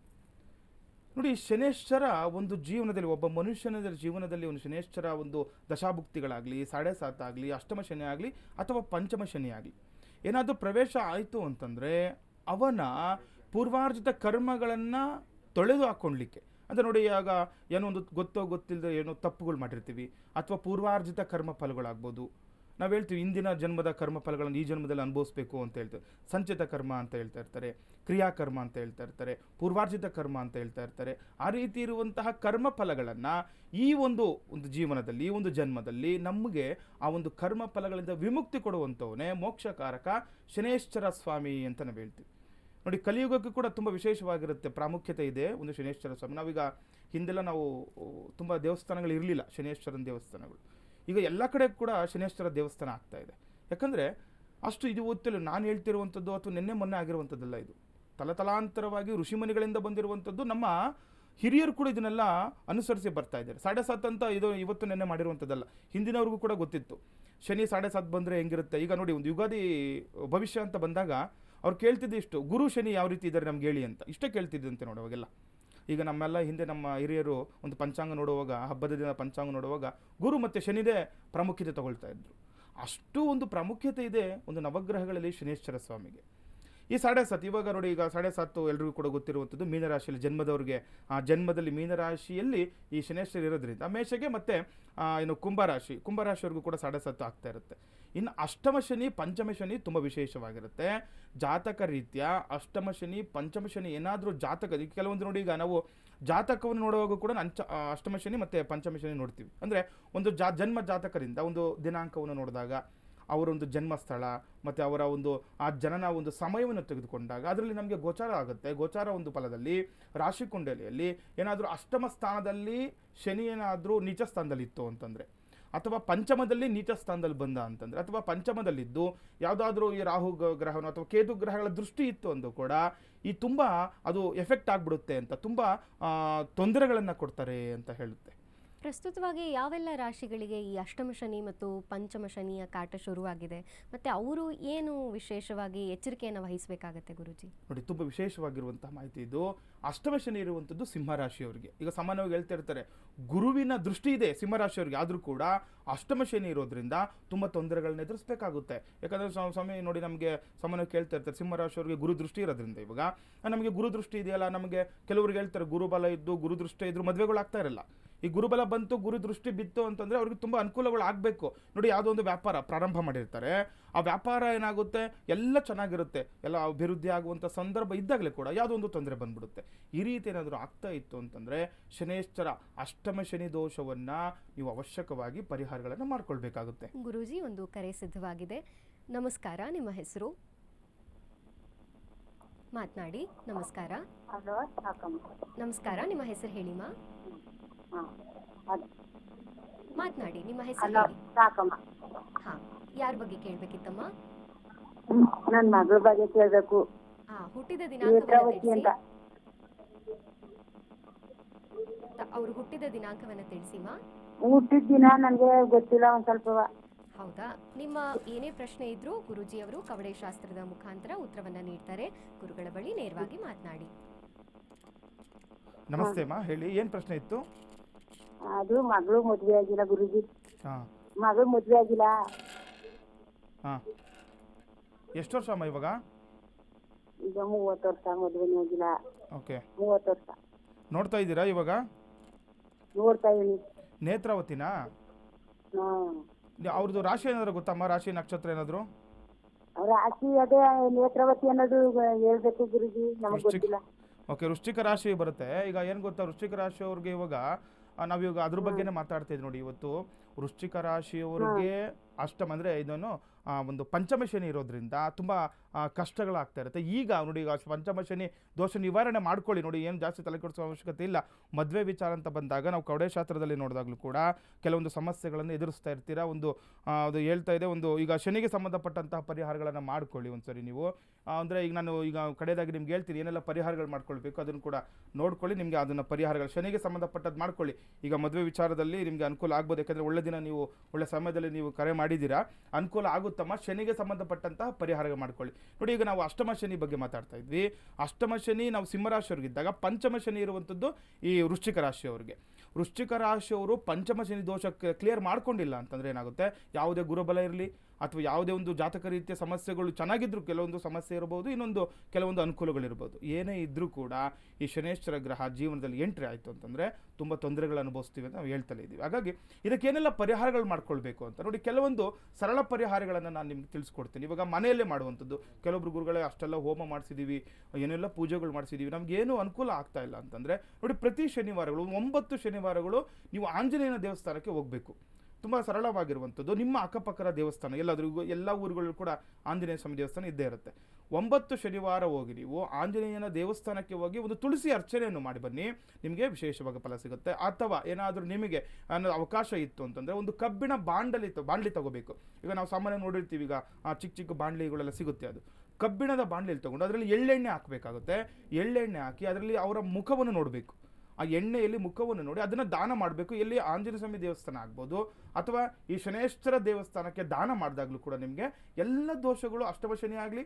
ನೋಡಿ, ಶನೇಶ್ವರ ಒಂದು ಜೀವನದಲ್ಲಿ ಒಬ್ಬ ಮನುಷ್ಯನ ಜೀವನದಲ್ಲಿ ಒಂದು ಶನೇಶ್ವರ ಒಂದು ದಶಾಭುಕ್ತಿಗಳಾಗಲಿ 7.5 ಆಗಲಿ ಅಷ್ಟಮ ಶನಿ ಆಗಲಿ ಅಥವಾ ಪಂಚಮ ಶನಿ ಆಗಲಿ ಏನಾದರೂ ಪ್ರವೇಶ ಆಯಿತು ಅಂತಂದರೆ ಅವನ ಪೂರ್ವಾರ್ಜಿತ ಕರ್ಮಗಳನ್ನು ತೊಳೆದು ಹಾಕ್ಕೊಳ್ಲಿಕ್ಕೆ, ಅಂದರೆ ನೋಡಿ, ಆಗ ಏನೋ ಒಂದು ಗೊತ್ತಿಲ್ಲದೆ ಏನೋ ತಪ್ಪುಗಳು ಮಾಡಿರ್ತೀವಿ ಅಥವಾ ಪೂರ್ವಾರ್ಜಿತ ಕರ್ಮ ಫಲಗಳಾಗ್ಬೋದು. ನಾವು ಹೇಳ್ತೀವಿ ಇಂದಿನ ಜನ್ಮದ ಕರ್ಮ ಫಲಗಳನ್ನು ಈ ಜನ್ಮದಲ್ಲಿ ಅನುಭವಿಸ್ಬೇಕು ಅಂತ ಹೇಳ್ತೇವೆ. ಸಂಚಿತ ಕರ್ಮ ಅಂತ ಹೇಳ್ತಾ ಇರ್ತಾರೆ, ಕ್ರಿಯಾಕರ್ಮ ಅಂತ ಹೇಳ್ತಾ ಇರ್ತಾರೆ, ಪೂರ್ವಾರ್ಜಿತ ಕರ್ಮ ಅಂತ ಹೇಳ್ತಾ ಇರ್ತಾರೆ. ಆ ರೀತಿ ಇರುವಂತಹ ಕರ್ಮ ಫಲಗಳನ್ನು ಈ ಒಂದು ಜೀವನದಲ್ಲಿ ಈ ಒಂದು ಜನ್ಮದಲ್ಲಿ ನಮಗೆ ಆ ಒಂದು ಕರ್ಮ ಫಲಗಳಿಂದ ವಿಮುಕ್ತಿ ಕೊಡುವಂಥವನೇ ಮೋಕ್ಷಕಾರಕ ಶನೇಶ್ವರ ಸ್ವಾಮಿ ಅಂತ ನಾವು ಹೇಳ್ತೀವಿ. ನೋಡಿ, ಕಲಿಯುಗಕ್ಕೂ ಕೂಡ ತುಂಬ ವಿಶೇಷವಾಗಿರುತ್ತೆ, ಪ್ರಾಮುಖ್ಯತೆ ಇದೆ ಒಂದು ಶನೇಶ್ವರ ಸ್ವಾಮಿ. ನಾವೀಗ ಹಿಂದೆಲ್ಲ ನಾವು ತುಂಬ ದೇವಸ್ಥಾನಗಳು ಇರಲಿಲ್ಲ, ಶನೇಶ್ವರನ ದೇವಸ್ಥಾನಗಳು. ಈಗ ಎಲ್ಲ ಕಡೆ ಕೂಡ ಶನೇಶ್ವರ ದೇವಸ್ಥಾನ ಆಗ್ತಾ ಇದೆ. ಯಾಕಂದರೆ ಅಷ್ಟು ಇದು ಓದ್ತಿಲ್ಲ, ನಾನು ಹೇಳ್ತಿರುವಂಥದ್ದು ಅಥವಾ ನಿನ್ನೆ ಮೊನ್ನೆ ಆಗಿರುವಂಥದ್ದಲ್ಲ. ಇದು ತಲತಲಾಂತರವಾಗಿ ಋಷಿಮುನಿಗಳಿಂದ ಬಂದಿರುವಂಥದ್ದು. ನಮ್ಮ ಹಿರಿಯರು ಕೂಡ ಇದನ್ನೆಲ್ಲ ಅನುಸರಿಸಿ ಬರ್ತಾ ಇದ್ದಾರೆ. 7.5 ಅಂತ ಇದು ಇವತ್ತು ನೆನ್ನೆ ಮಾಡಿರುವಂಥದ್ದಲ್ಲ, ಹಿಂದಿನವ್ರಿಗೂ ಕೂಡ ಗೊತ್ತಿತ್ತು. ಶನಿ 7.5 ಬಂದರೆ ಹೆಂಗಿರುತ್ತೆ. ಈಗ ನೋಡಿ, ಒಂದು ಯುಗಾದಿ ಭವಿಷ್ಯ ಅಂತ ಬಂದಾಗ ಅವ್ರು ಕೇಳ್ತಿದ್ದು ಇಷ್ಟು, ಗುರು ಶನಿ ಯಾವ ರೀತಿ ಇದ್ದಾರೆ ನಮ್ಗೆ ಹೇಳಿ ಅಂತ ಇಷ್ಟೇ ಕೇಳ್ತಿದ್ದಂತೆ ನೋಡಿ ಅವಾಗೆಲ್ಲ. ಈಗ ನಮ್ಮೆಲ್ಲ ಹಿಂದೆ ನಮ್ಮ ಹಿರಿಯರು ಒಂದು ಪಂಚಾಂಗ ನೋಡುವಾಗ, ಹಬ್ಬದ ದಿನ ಪಂಚಾಂಗ ನೋಡುವಾಗ ಗುರು ಮತ್ತು ಶನಿದೇ ಪ್ರಾಮುಖ್ಯತೆ ತಗೊಳ್ತಾ ಇದ್ರು. ಅಷ್ಟು ಒಂದು ಪ್ರಾಮುಖ್ಯತೆ ಇದೆ ಒಂದು ನವಗ್ರಹಗಳಲ್ಲಿ ಶನೇಶ್ವರ ಸ್ವಾಮಿಗೆ. ಈ 7.5 ಇವಾಗ ನೋಡಿ, ಈಗ 7.5 ಎಲ್ರಿಗೂ ಕೂಡ ಗೊತ್ತಿರುವಂಥದ್ದು ಮೀನರಾಶಿಯಲ್ಲಿ ಜನ್ಮದವ್ರಿಗೆ, ಆ ಜನ್ಮದಲ್ಲಿ ಮೀನರಾಶಿಯಲ್ಲಿ ಈ ಶನೇಶ್ವರ ಇರೋದ್ರಿಂದ ಮೇಷಗೆ ಮತ್ತೆ ಏನು ಕುಂಭರಾಶಿವರೆಗೂ ಕೂಡ 7.5 ಆಗ್ತಾ ಇರುತ್ತೆ. ಇನ್ನು ಅಷ್ಟಮ ಶನಿ ಪಂಚಮ ಶನಿ ತುಂಬ ವಿಶೇಷವಾಗಿರುತ್ತೆ. ಜಾತಕ ರೀತ್ಯ ಅಷ್ಟಮ ಶನಿ ಪಂಚಮ ಶನಿ ಏನಾದರೂ ಜಾತಕ, ಕೆಲವೊಂದು ನೋಡಿ, ಈಗ ನಾವು ಜಾತಕವನ್ನು ನೋಡುವಾಗ ಕೂಡ ಅಷ್ಟಮ ಶನಿ ಮತ್ತು ಪಂಚಮ ಶನಿ ನೋಡ್ತೀವಿ. ಅಂದರೆ ಒಂದು ಜನ್ಮ ಜಾತಕರಿಂದ ಒಂದು ದಿನಾಂಕವನ್ನು ನೋಡಿದಾಗ ಅವರೊಂದು ಜನ್ಮಸ್ಥಳ ಮತ್ತು ಅವರ ಒಂದು ಆ ಜನನ ಒಂದು ಸಮಯವನ್ನು ತೆಗೆದುಕೊಂಡಾಗ ಅದರಲ್ಲಿ ನಮಗೆ ಗೋಚಾರ ಆಗುತ್ತೆ. ಗೋಚಾರ ಒಂದು ಫಲದಲ್ಲಿ ರಾಶಿ ಕುಂಡಲಿಯಲ್ಲಿ ಏನಾದರೂ ಅಷ್ಟಮ ಸ್ಥಾನದಲ್ಲಿ ಶನಿ ಏನಾದರೂ ನೀಚ ಸ್ಥಾನದಲ್ಲಿ ಇತ್ತು ಅಂತಂದರೆ, ಅಥವಾ ಪಂಚಮದಲ್ಲಿ ನೀಚ ಸ್ಥಾನದಲ್ಲಿ ಬಂದ ಅಂತಂದರೆ, ಅಥವಾ ಪಂಚಮದಲ್ಲಿದ್ದು ಯಾವುದಾದ್ರೂ ಈ ರಾಹು ಗ್ರಹನೋ ಅಥವಾ ಕೇತು ಗ್ರಹಗಳ ದೃಷ್ಟಿ ಇತ್ತು ಅಂದು ಕೂಡ ಈ ತುಂಬ ಅದು ಎಫೆಕ್ಟ್ ಆಗಿಬಿಡುತ್ತೆ ಅಂತ, ತುಂಬ ತೊಂದರೆಗಳನ್ನು ಕೊಡ್ತಾರೆ ಅಂತ ಹೇಳುತ್ತೆ. ಪ್ರಸ್ತುತವಾಗಿ ಯಾವೆಲ್ಲ ರಾಶಿಗಳಿಗೆ ಈ ಅಷ್ಟಮ ಶನಿ ಮತ್ತು ಪಂಚಮ ಶನಿಯ ಕಾಟ ಶುರುವಾಗಿದೆ, ಮತ್ತು ಅವರು ಏನು ವಿಶೇಷವಾಗಿ ಎಚ್ಚರಿಕೆಯನ್ನು ವಹಿಸಬೇಕಾಗತ್ತೆ ಗುರುಜಿ? ನೋಡಿ, ತುಂಬ ವಿಶೇಷವಾಗಿರುವಂತಹ ಮಾಹಿತಿ ಇದು. ಅಷ್ಟಮ ಶನಿ ಇರುವಂಥದ್ದು ಸಿಂಹರಾಶಿಯವರಿಗೆ. ಈಗ ಸಾಮಾನ್ಯವಾಗಿ ಹೇಳ್ತಾ ಇರ್ತಾರೆ ಗುರುವಿನ ದೃಷ್ಟಿ ಇದೆ ಸಿಂಹರಾಶಿಯವರಿಗೆ, ಆದರೂ ಕೂಡ ಅಷ್ಟಮ ಶನಿ ಇರೋದ್ರಿಂದ ತುಂಬ ತೊಂದರೆಗಳನ್ನ ಎದುರಿಸಬೇಕಾಗುತ್ತೆ. ಯಾಕಂದರೆ ಸಮಯ ನೋಡಿ, ನಮಗೆ ಸಾಮಾನ್ಯವಾಗಿ ಕೇಳ್ತಾ ಇರ್ತಾರೆ ಸಿಂಹರಾಶಿಯವರಿಗೆ ಗುರು ದೃಷ್ಟಿ ಇರೋದ್ರಿಂದ, ಇವಾಗ ನಮಗೆ ಗುರು ದೃಷ್ಟಿ ಇದೆಯಲ್ಲ, ನಮಗೆ ಕೆಲವ್ರಿಗೆ ಹೇಳ್ತಾರೆ ಗುರುಬಲ ಇದ್ದು ಗುರು ದೃಷ್ಟಿ ಇದ್ರೂ ಮದುವೆಗಳು ಆಗ್ತಾ ಇರಲ್ಲ. ಈ ಗುರುಬಲ ಬಂತು ಗುರು ದೃಷ್ಟಿ ಬಿತ್ತು ಅಂತಂದರೆ ಅವ್ರಿಗೆ ತುಂಬ ಅನುಕೂಲಗಳು ಆಗಬೇಕು. ನೋಡಿ, ಯಾವುದೋ ಒಂದು ವ್ಯಾಪಾರ ಪ್ರಾರಂಭ ಮಾಡಿರ್ತಾರೆ, ಆ ವ್ಯಾಪಾರ ಏನಾಗುತ್ತೆ, ಎಲ್ಲ ಚೆನ್ನಾಗಿರುತ್ತೆ, ಎಲ್ಲ ಅಭಿವೃದ್ಧಿ ಆಗುವಂಥ ಸಂದರ್ಭ ಇದ್ದಾಗಲೇ ಕೂಡ ಯಾವುದೋ ಒಂದು ತೊಂದರೆ ಬಂದ್ಬಿಡುತ್ತೆ. ಈ ರೀತಿ ಏನಾದರೂ ಆಗ್ತಾ ಇತ್ತು ಅಂತಂದರೆ ಶನೇಶ್ವರ ಅಷ್ಟಮ ಶನಿ ದೋಷವನ್ನು ನೀವು ಅವಶ್ಯಕವಾಗಿ ಪರಿಹಾರಗಳನ್ನು ಮಾಡ್ಕೊಳ್ಬೇಕಾಗುತ್ತೆ. ಗುರೂಜಿ, ಒಂದು ಕರೆ ಸಿದ್ಧವಾಗಿದೆ. ನಮಸ್ಕಾರ, ನಿಮ್ಮ ಹೆಸರು? ಮಾತನಾಡಿ. ನಮಸ್ಕಾರ. ನಮಸ್ಕಾರ, ನಿಮ್ಮ ಹೆಸರು ಹೇಳಿಮಾ? ಮಾತನಾಡಿ, ನಿಮ್ಮ ಹೆಸರು ಹೇಳಿ. ಹಾ, ಯಾರ ಬಗ್ಗೆ ಕೇಳಬೇಕಿತ್ತಮ್ಮ? ನನ್ನ ಮಗಳ ಬಗ್ಗೆ ಕೇಳಬೇಕು. ಹುಟ್ಟಿದ ದಿನಾಂಕವನ್ನು ಅವ್ರು ಹುಟ್ಟಿದ ದಿನಾಂಕವನ್ನ ತಿಳಿಸಿಮಾ. ಹುಟ್ಟಿದ ದಿನ ನನಗೆ ಗೊತ್ತಿಲ್ಲ, ಒಂದ್ ಸ್ವಲ್ಪ. ಹೌದಾ? ನಿಮ್ಮ ಏನೇ ಪ್ರಶ್ನೆ ಇದ್ರೂ ಗುರುಜಿ ಅವರು ಕವಡೆ ಶಾಸ್ತ್ರದ ಮುಖಾಂತರ ಉತ್ತರವನ್ನ ನೀಡ್ತಾರೆ. ಗುರುಗಳ ಬಳಿ ನೇರವಾಗಿ ಮಾತನಾಡಿ. ನಮಸ್ತೆ ಅಮ್ಮ, ಹೇಳಿ, ಏನ್ ಪ್ರಶ್ನೆ ಇತ್ತು? ಅದು ಮಗಳು ಮದ್ವೆ ಆಗಿಲ್ಲ ಗುರುಜಿ. ಮಗಳು ಮದ್ವೆ ಆಗಿಲ್ಲ. ಎಷ್ಟು ವರ್ಷ ಅಮ್ಮ ಇವಾಗ? ಈಗ 30 ವರ್ಷ, ಮದ್ವೆನೇ ಆಗಿಲ್ಲ. ಓಕೆ, 30 ವರ್ಷ. ನೋಡ್ತಾ ಇದ್ದೀರಾ ಇವಾಗ? ನೋಡ್ತಾ ಇದೀನಿ. ನೇತ್ರಾವತಿನಾ? ಅವ್ರದ್ದು ರಾಶಿ ಏನಾದ್ರು ಗೊತ್ತಮ್ಮ? ರಾಶಿ ನಕ್ಷತ್ರ ಏನಾದ್ರು? ರಾಶಿ ಅದೇ ನೇತ್ರಾವತಿ ಅನ್ನೋದು ಹೇಳ್ಬೇಕು ಗುರುಜಿ, ನಮಗೆ ಗೊತ್ತಿಲ್ಲ. ಓಕೆ, ವೃಶ್ಚಿಕ ರಾಶಿ ಬರುತ್ತೆ. ಈಗ ಏನು ಗೊತ್ತಾ, ವೃಶ್ಚಿಕ ರಾಶಿಯವ್ರಿಗೆ ಇವಾಗ ನಾವಿವಾಗ ಅದ್ರ ಬಗ್ಗೆನೇ ಮಾತಾಡ್ತಾ ಇದ್ವಿ ನೋಡಿ. ಇವತ್ತು ವೃಶ್ಚಿಕ ರಾಶಿಯವರಿಗೆ ಅಷ್ಟಮ ಅಂದರೆ ಇದನ್ನು ಒಂದು ಪಂಚಮ ಶನಿ ಇರೋದ್ರಿಂದ ತುಂಬ ಕಷ್ಟಗಳಾಗ್ತಾ ಇರುತ್ತೆ. ಈಗ ನೋಡಿ, ಈಗ ಪಂಚಮ ಶನಿ ದೋಷ ನಿವಾರಣೆ ಮಾಡ್ಕೊಳ್ಳಿ. ನೋಡಿ, ಏನು ಜಾಸ್ತಿ ತಲೆ ಕೆಡಿಸೋ ಅವಶ್ಯಕತೆ ಇಲ್ಲ. ಮದುವೆ ವಿಚಾರ ಅಂತ ಬಂದಾಗ ನಾವು ಕವಡೆ ಶಾಸ್ತ್ರದಲ್ಲಿ ನೋಡಿದಾಗಲೂ ಕೂಡ ಕೆಲವೊಂದು ಸಮಸ್ಯೆಗಳನ್ನು ಎದುರಿಸ್ತಾ ಇರ್ತೀರಾ. ಅದು ಹೇಳ್ತಾ ಇದೆ, ಈಗ ಶನಿಗೆ ಸಂಬಂಧಪಟ್ಟಂತಹ ಪರಿಹಾರಗಳನ್ನು ಮಾಡ್ಕೊಳ್ಳಿ ಒಂದ್ಸರಿ ನೀವು. ಅಂದರೆ ಈಗ ನಾನು ಕಡೆಯದಾಗಿ ನಿಮ್ಗೆ ಹೇಳ್ತೀನಿ ಏನೆಲ್ಲ ಪರಿಹಾರಗಳು ಮಾಡ್ಕೊಳ್ಬೇಕು, ಅದನ್ನು ಕೂಡ ನೋಡ್ಕೊಳ್ಳಿ. ನಿಮಗೆ ಅದನ್ನು ಪರಿಹಾರಗಳು ಶನಿಗೆ ಸಂಬಂಧಪಟ್ಟದ್ದು ಮಾಡ್ಕೊಳ್ಳಿ. ಈಗ ಮದುವೆ ವಿಚಾರದಲ್ಲಿ ನಿಮಗೆ ಅನುಕೂಲ ಆಗ್ಬೋದು, ಯಾಕಂದರೆ ಒಳ್ಳೆ ದಿನ ನೀವು ಒಳ್ಳೆ ಸಮಯದಲ್ಲಿ ನೀವು ಕರೆ ಮಾಡಿದ್ದೀರಾ, ಅನುಕೂಲ ಆಗುತ್ತಮ್ಮ. ಶನಿಗೆ ಸಂಬಂಧಪಟ್ಟಂತಹ ಪರಿಹಾರ ಮಾಡ್ಕೊಳ್ಳಿ. ನೋಡಿ, ಈಗ ನಾವು ಅಷ್ಟಮ ಶನಿ ಬಗ್ಗೆ ಮಾತಾಡ್ತಾ ಇದ್ವಿ. ಅಷ್ಟಮ ಶನಿ ನಾವು ಸಿಂಹರಾಶಿಯವರಿಗಿದ್ದಾಗ ಪಂಚಮ ಶನಿ ಇರುವಂಥದ್ದು ಈ ವೃಶ್ಚಿಕ ರಾಶಿಯವರಿಗೆ. ವೃಶ್ಚಿಕ ರಾಶಿಯವರು ಪಂಚಮ ಶನಿ ದೋಷ ಕ್ಲಿಯರ್ ಮಾಡ್ಕೊಂಡಿಲ್ಲ ಅಂತಂದರೆ ಏನಾಗುತ್ತೆ, ಯಾವುದೇ ಗುರುಬಲ ಇರಲಿ ಅಥವಾ ಯಾವುದೇ ಒಂದು ಜಾತಕ ರೀತಿಯ ಸಮಸ್ಯೆಗಳು ಚೆನ್ನಾಗಿದ್ರು ಕೆಲವೊಂದು ಸಮಸ್ಯೆ ಇರ್ಬೋದು, ಇನ್ನೊಂದು ಕೆಲವೊಂದು ಅನುಕೂಲಗಳಿರ್ಬೋದು. ಏನೇ ಇದ್ದರೂ ಕೂಡ ಈ ಶನೇಶ್ವರ ಗ್ರಹ ಜೀವನದಲ್ಲಿ ಎಂಟ್ರಿ ಆಯಿತು ಅಂತಂದರೆ ತುಂಬ ತೊಂದರೆಗಳು ಅನುಭವಿಸ್ತೀವಿ ಅಂತ ನಾವು ಹೇಳ್ತಲೇ ಇದ್ದೀವಿ. ಹಾಗಾಗಿ ಇದಕ್ಕೇನೆಲ್ಲ ಪರಿಹಾರಗಳು ಮಾಡ್ಕೊಳ್ಬೇಕು ಅಂತ ನೋಡಿ, ಕೆಲವೊಂದು ಸರಳ ಪರಿಹಾರಗಳನ್ನು ನಾನು ನಿಮ್ಗೆ ತಿಳಿಸ್ಕೊಡ್ತೀನಿ. ಇವಾಗ ಮನೆಯಲ್ಲೇ ಮಾಡುವಂಥದ್ದು. ಕೆಲವೊಬ್ರು ಗುರುಗಳೇ ಅಷ್ಟೆಲ್ಲ ಹೋಮ ಮಾಡಿಸಿದ್ದೀವಿ, ಏನೆಲ್ಲ ಪೂಜೆಗಳು ಮಾಡಿಸಿದ್ದೀವಿ, ನಮಗೇನು ಅನುಕೂಲ ಆಗ್ತಾ ಇಲ್ಲ ಅಂತಂದರೆ ನೋಡಿ, ಪ್ರತಿ ಶನಿವಾರಗಳು 9 ಶನಿವಾರಗಳು ನೀವು ಆಂಜನೇಯನ ದೇವಸ್ಥಾನಕ್ಕೆ ಹೋಗಬೇಕು. ತುಂಬ ಸರಳವಾಗಿರುವಂಥದ್ದು. ನಿಮ್ಮ ಅಕ್ಕಪಕ್ಕದ ದೇವಸ್ಥಾನ ಎಲ್ಲ ಊರುಗಳಲ್ಲೂ ಕೂಡ ಆಂಜನೇಯ ಸ್ವಾಮಿ ದೇವಸ್ಥಾನ ಇದ್ದೇ ಇರುತ್ತೆ. 9 ಶನಿವಾರ ಹೋಗಿ ನೀವು ಆಂಜನೇಯನ ದೇವಸ್ಥಾನಕ್ಕೆ ಹೋಗಿ ಒಂದು ತುಳಸಿ ಅರ್ಚನೆಯನ್ನು ಮಾಡಿ ಬನ್ನಿ, ನಿಮಗೆ ವಿಶೇಷವಾಗಿ ಫಲ ಸಿಗುತ್ತೆ. ಅಥವಾ ಏನಾದರೂ ನಿಮಗೆ ಅವಕಾಶ ಇತ್ತು ಅಂತಂದರೆ ಒಂದು ಕಬ್ಬಿಣ ಬಾಂಡ್ಲಿ ತಗೋಬೇಕು. ಈಗ ನಾವು ಸಾಮಾನ್ಯ ನೋಡಿರ್ತೀವಿ, ಈಗ ಚಿಕ್ಕ ಚಿಕ್ಕ ಬಾಂಡ್ಲಿಗಳೆಲ್ಲ ಸಿಗುತ್ತೆ, ಅದು ಕಬ್ಬಿಣದ ಬಾಂಡ್ಲಿಯಲ್ಲಿ ತೊಗೊಂಡು ಅದರಲ್ಲಿ ಎಳ್ಳೆಣ್ಣೆ ಹಾಕಬೇಕಾಗುತ್ತೆ. ಎಳ್ಳೆಣ್ಣೆ ಹಾಕಿ ಅದರಲ್ಲಿ ಅವರ ಮುಖವನ್ನು ನೋಡಬೇಕು. ಆ ಎಣ್ಣೆಯಲ್ಲಿ ಮುಖವನ್ನು ನೋಡಿ ಅದನ್ನು ದಾನ ಮಾಡಬೇಕು. ಎಲ್ಲಿ ಆಂಜನೇಯ ಸ್ವಾಮಿ ದೇವಸ್ಥಾನ ಆಗ್ಬೋದು ಅಥವಾ ಈ ಶನೇಶ್ವರ ದೇವಸ್ಥಾನಕ್ಕೆ ದಾನ ಮಾಡಿದಾಗಲೂ ಕೂಡ ನಿಮಗೆ ಎಲ್ಲ ದೋಷಗಳು, ಅಷ್ಟಮ ಶನಿ ಆಗಲಿ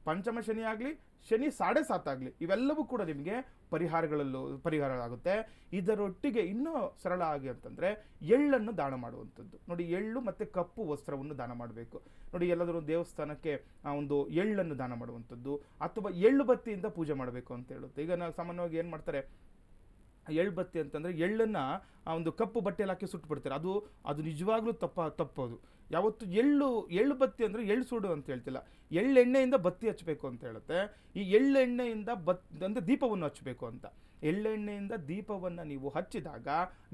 ಪಂಚಮ ಶನಿ ಆಗಲಿ, ಶನಿ 7.5 ಆಗಲಿ, ಇವೆಲ್ಲವೂ ಕೂಡ ನಿಮಗೆ ಪರಿಹಾರಗಳಾಗುತ್ತೆ. ಇದರೊಟ್ಟಿಗೆ ಇನ್ನೂ ಸರಳ ಆಗಿ ಅಂತಂದರೆ ಎಳ್ಳನ್ನು ದಾನ ಮಾಡುವಂಥದ್ದು. ನೋಡಿ, ಎಳ್ಳು ಮತ್ತು ಕಪ್ಪು ವಸ್ತ್ರವನ್ನು ದಾನ ಮಾಡಬೇಕು. ನೋಡಿ, ಎಲ್ಲಾದರೂ ದೇವಸ್ಥಾನಕ್ಕೆ ಒಂದು ಎಳ್ಳನ್ನು ದಾನ ಮಾಡುವಂಥದ್ದು, ಅಥವಾ ಎಳ್ಳು ಬತ್ತಿಯಿಂದ ಪೂಜೆ ಮಾಡಬೇಕು ಅಂತ ಹೇಳುತ್ತೆ. ಈಗ ನಾವು ಸಾಮಾನ್ಯವಾಗಿ ಏನು ಮಾಡ್ತಾರೆ, ಎಳ್ಳು ಬತ್ತಿ ಅಂತಂದರೆ ಎಳ್ಳನ್ನು ಒಂದು ಕಪ್ಪು ಬಟ್ಟೆಯಲ್ಲಿ ಹಾಕಿ ಸುಟ್ಟು ಬಿಡ್ತಾರೆ. ಅದು ನಿಜವಾಗ್ಲೂ ತಪ್ಪೋದು. ಯಾವತ್ತು ಎಳ್ಳು ಬತ್ತಿ ಅಂದರೆ ಎಳ್ಳು ಸುಡು ಅಂತ ಹೇಳ್ತಿಲ್ಲ, ಎಳ್ಳೆಣ್ಣೆಯಿಂದ ಬತ್ತಿ ಹಚ್ಚಬೇಕು ಅಂತ ಹೇಳುತ್ತೆ. ಈ ಎಳ್ಳೆಣ್ಣೆಯಿಂದ ಅಂದರೆ ದೀಪವನ್ನು ಹಚ್ಚಬೇಕು ಅಂತ. ಎಳ್ಳೆಣ್ಣೆಯಿಂದ ದೀಪವನ್ನು ನೀವು ಹಚ್ಚಿದಾಗ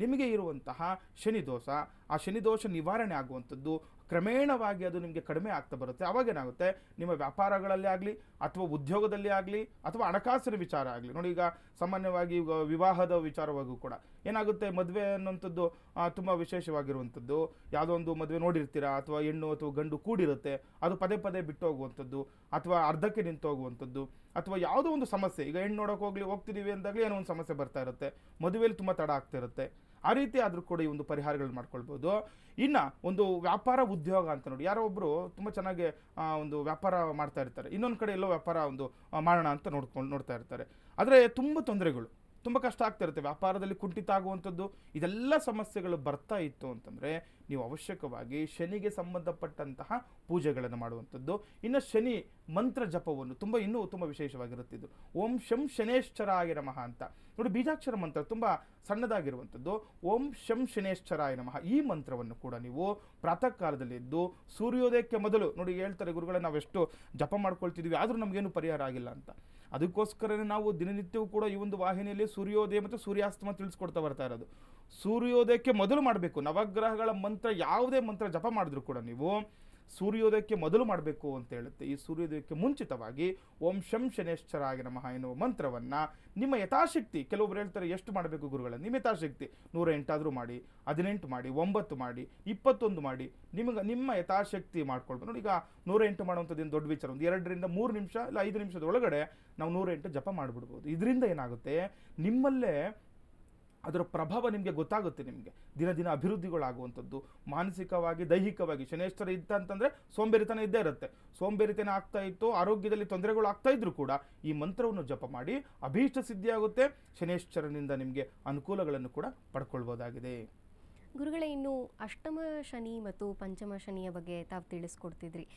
ನಿಮಗೆ ಇರುವಂತಹ ಶನಿದೋಷ, ಆ ಶನಿದೋಷ ನಿವಾರಣೆ ಆಗುವಂಥದ್ದು ಕ್ರಮೇಣವಾಗಿ ಅದು ನಿಮಗೆ ಕಡಿಮೆ ಆಗ್ತಾ ಬರುತ್ತೆ. ಅವಾಗೇನಾಗುತ್ತೆ, ನಿಮ್ಮ ವ್ಯಾಪಾರಗಳಲ್ಲಿ ಆಗಲಿ, ಅಥವಾ ಉದ್ಯೋಗದಲ್ಲಿ ಆಗಲಿ, ಅಥವಾ ಹಣಕಾಸಿನ ವಿಚಾರ ಆಗಲಿ. ನೋಡಿ, ಈಗ ಸಾಮಾನ್ಯವಾಗಿ ಈಗ ವಿವಾಹದ ವಿಚಾರವಾಗೂ ಕೂಡ ಏನಾಗುತ್ತೆ, ಮದುವೆ ಅನ್ನೋಂಥದ್ದು ತುಂಬ ವಿಶೇಷವಾಗಿರುವಂಥದ್ದು. ಯಾವುದೋ ಒಂದು ಮದುವೆ ನೋಡಿರ್ತೀರಾ, ಅಥವಾ ಹೆಣ್ಣು ಅಥವಾ ಗಂಡು ಕೂಡಿರುತ್ತೆ, ಅದು ಪದೇ ಪದೇ ಬಿಟ್ಟು ಹೋಗುವಂಥದ್ದು, ಅಥವಾ ಅರ್ಧಕ್ಕೆ ನಿಂತು ಹೋಗುವಂಥದ್ದು, ಅಥವಾ ಯಾವುದೋ ಒಂದು ಸಮಸ್ಯೆ. ಈಗ ಹೆಣ್ಣು ನೋಡೋಕೆ ಹೋಗ್ತಿದ್ದೀವಿ ಅಂದಾಗಲೇ ಏನೋ ಒಂದು ಸಮಸ್ಯೆ ಬರ್ತಾ ಇರುತ್ತೆ, ಮದುವೆಯಲ್ಲಿ ತುಂಬ ತಡ ಆಗ್ತಾ ಇರುತ್ತೆ. ಆ ರೀತಿ ಆದರೂ ಕೂಡ ಈ ಒಂದು ಪರಿಹಾರಗಳು ಮಾಡ್ಕೊಳ್ಬೋದು. ಇನ್ನು ಒಂದು ವ್ಯಾಪಾರ ಉದ್ಯೋಗ ಅಂತ ನೋಡಿ, ಯಾರೋ ಒಬ್ಬರು ತುಂಬ ಚೆನ್ನಾಗಿ ಒಂದು ವ್ಯಾಪಾರ ಮಾಡ್ತಾ ಇರ್ತಾರೆ, ಇನ್ನೊಂದು ಕಡೆ ಎಲ್ಲೋ ವ್ಯಾಪಾರ ಒಂದು ಮಾಡೋಣ ಅಂತ ನೋಡ್ತಾ ಇರ್ತಾರೆ. ಆದರೆ ತುಂಬ ತೊಂದರೆಗಳು, ತುಂಬ ಕಷ್ಟ ಆಗ್ತಾ ಇರುತ್ತೆ, ವ್ಯಾಪಾರದಲ್ಲಿ ಕುಂಠಿತ ಆಗುವಂಥದ್ದು, ಇದೆಲ್ಲ ಸಮಸ್ಯೆಗಳು ಬರ್ತಾ ಇತ್ತು ಅಂತಂದರೆ ನೀವು ಅವಶ್ಯಕವಾಗಿ ಶನಿಗೆ ಸಂಬಂಧಪಟ್ಟಂತಹ ಪೂಜೆಗಳನ್ನು ಮಾಡುವಂಥದ್ದು. ಇನ್ನು ಶನಿ ಮಂತ್ರ ಜಪವನ್ನು ಇನ್ನೂ ತುಂಬ ವಿಶೇಷವಾಗಿರುತ್ತೆ. ಇದು ಓಂ ಶಂ ಶನೇಶ್ಚರಾಯ ನಮಃ ಅಂತ ನೋಡಿ, ಬೀಜಾಕ್ಷರ ಮಂತ್ರ ತುಂಬ ಸಣ್ಣದಾಗಿರುವಂಥದ್ದು. ಓಂ ಶಂ ಶನೇಶ್ಚರಾಯ ನಮಃ ಈ ಮಂತ್ರವನ್ನು ಕೂಡ ನೀವು ಪ್ರಾತಃ ಕಾಲದಲ್ಲಿ ಎದ್ದು ಸೂರ್ಯೋದಯಕ್ಕೆ ಮೊದಲು ನೋಡಿ, ಹೇಳ್ತಾರೆ ಗುರುಗಳೇ, ನಾವೆಷ್ಟು ಜಪ ಮಾಡ್ಕೊಳ್ತಿದ್ವಿ ಆದರೂ ನಮಗೇನು ಪರಿಹಾರ ಆಗಿಲ್ಲ ಅಂತ. ಅದಕ್ಕೋಸ್ಕರನೇ ನಾವು ದಿನನಿತ್ಯವೂ ಕೂಡ ಈ ಒಂದು ವಾಹಿನಿಯಲ್ಲಿ ಸೂರ್ಯೋದಯ ಮತ್ತು ಸೂರ್ಯಾಸ್ತಮ ತಿಳಿಸ್ಕೊಡ್ತಾ ಬರ್ತಾ ಇರೋದು. ಸೂರ್ಯೋದಯಕ್ಕೆ ಮೊದಲು ಮಾಡಬೇಕು. ನವಗ್ರಹಗಳ ಮಂತ್ರ, ಯಾವುದೇ ಮಂತ್ರ ಜಪ ಮಾಡಿದ್ರು ಕೂಡ ನೀವು ಸೂರ್ಯೋದಯಕ್ಕೆ ಮೊದಲು ಮಾಡಬೇಕು ಅಂತ ಹೇಳುತ್ತೆ. ಈ ಸೂರ್ಯೋದಯಕ್ಕೆ ಮುಂಚಿತವಾಗಿ ಓಂ ಶಂ ಶನೇಶ್ಚರಾಯ ನಮಃ ಎನ್ನುವ ಮಂತ್ರವನ್ನು ನಿಮ್ಮ ಯಥಾಶಕ್ತಿ, ಕೆಲವೊಬ್ರು ಹೇಳ್ತಾರೆ ಎಷ್ಟು ಮಾಡಬೇಕು ಗುರುಗಳೇ, ನಿಮ್ಮ ಯಥಾಶಕ್ತಿ 108 ಆದರೂ ಮಾಡಿ, 18 ಮಾಡಿ, 9 ಮಾಡಿ, 21 ಮಾಡಿ, ನಿಮ್ಮ ಯಥಾಶಕ್ತಿ ಮಾಡ್ಕೊಳ್ಬೇಕು. ನೋಡಿ, ಈಗ 108 ಮಾಡುವಂಥದ್ದು ದೊಡ್ಡ ವಿಚಾರ. ಒಂದು 2 ರಿಂದ 3 ನಿಮಿಷ ಇಲ್ಲ 5 ನಿಮಿಷದ ಒಳಗಡೆ ನಾವು 108 ಜಪ ಮಾಡಿಬಿಡ್ಬೋದು. ಇದರಿಂದ ಏನಾಗುತ್ತೆ, ನಿಮ್ಮಲ್ಲೇ ಅದರ ಪ್ರಭಾವ ನಿಮಗೆ ಗೊತ್ತಾಗುತ್ತೆ. ನಿಮಗೆ ದಿನ ದಿನ ಅಭಿವೃದ್ಧಿಗಳಾಗುವಂಥದ್ದು, ಮಾನಸಿಕವಾಗಿ, ದೈಹಿಕವಾಗಿ. ಶನೇಶ್ವರ ಇದ್ದ ಅಂತಂದರೆ ಸೋಂಬೇರಿತನ ಇದ್ದೇ ಇರುತ್ತೆ. ಸೋಂಬೇರಿತನ ಆಗ್ತಾ ಇತ್ತು, ಆರೋಗ್ಯದಲ್ಲಿ ತೊಂದರೆಗಳು ಆಗ್ತಾ ಇದ್ರು ಕೂಡ ಈ ಮಂತ್ರವನ್ನು ಜಪ ಮಾಡಿ ಅಭೀಷ್ಟ ಸಿದ್ಧಿಯಾಗುತ್ತೆ. ಶನೇಶ್ವರನಿಂದ ನಿಮಗೆ ಅನುಕೂಲಗಳನ್ನು ಕೂಡ ಪಡ್ಕೊಳ್ಬೋದಾಗಿದೆ. ಗುರುಗಳೇ, ಇನ್ನು ಅಷ್ಟಮ ಶನಿ ಮತ್ತು ಪಂಚಮ ಶನಿಯ ಬಗ್ಗೆ ತಾವು ತಿಳಿಸ್ಕೊಡ್ತಿದ್ರಿ.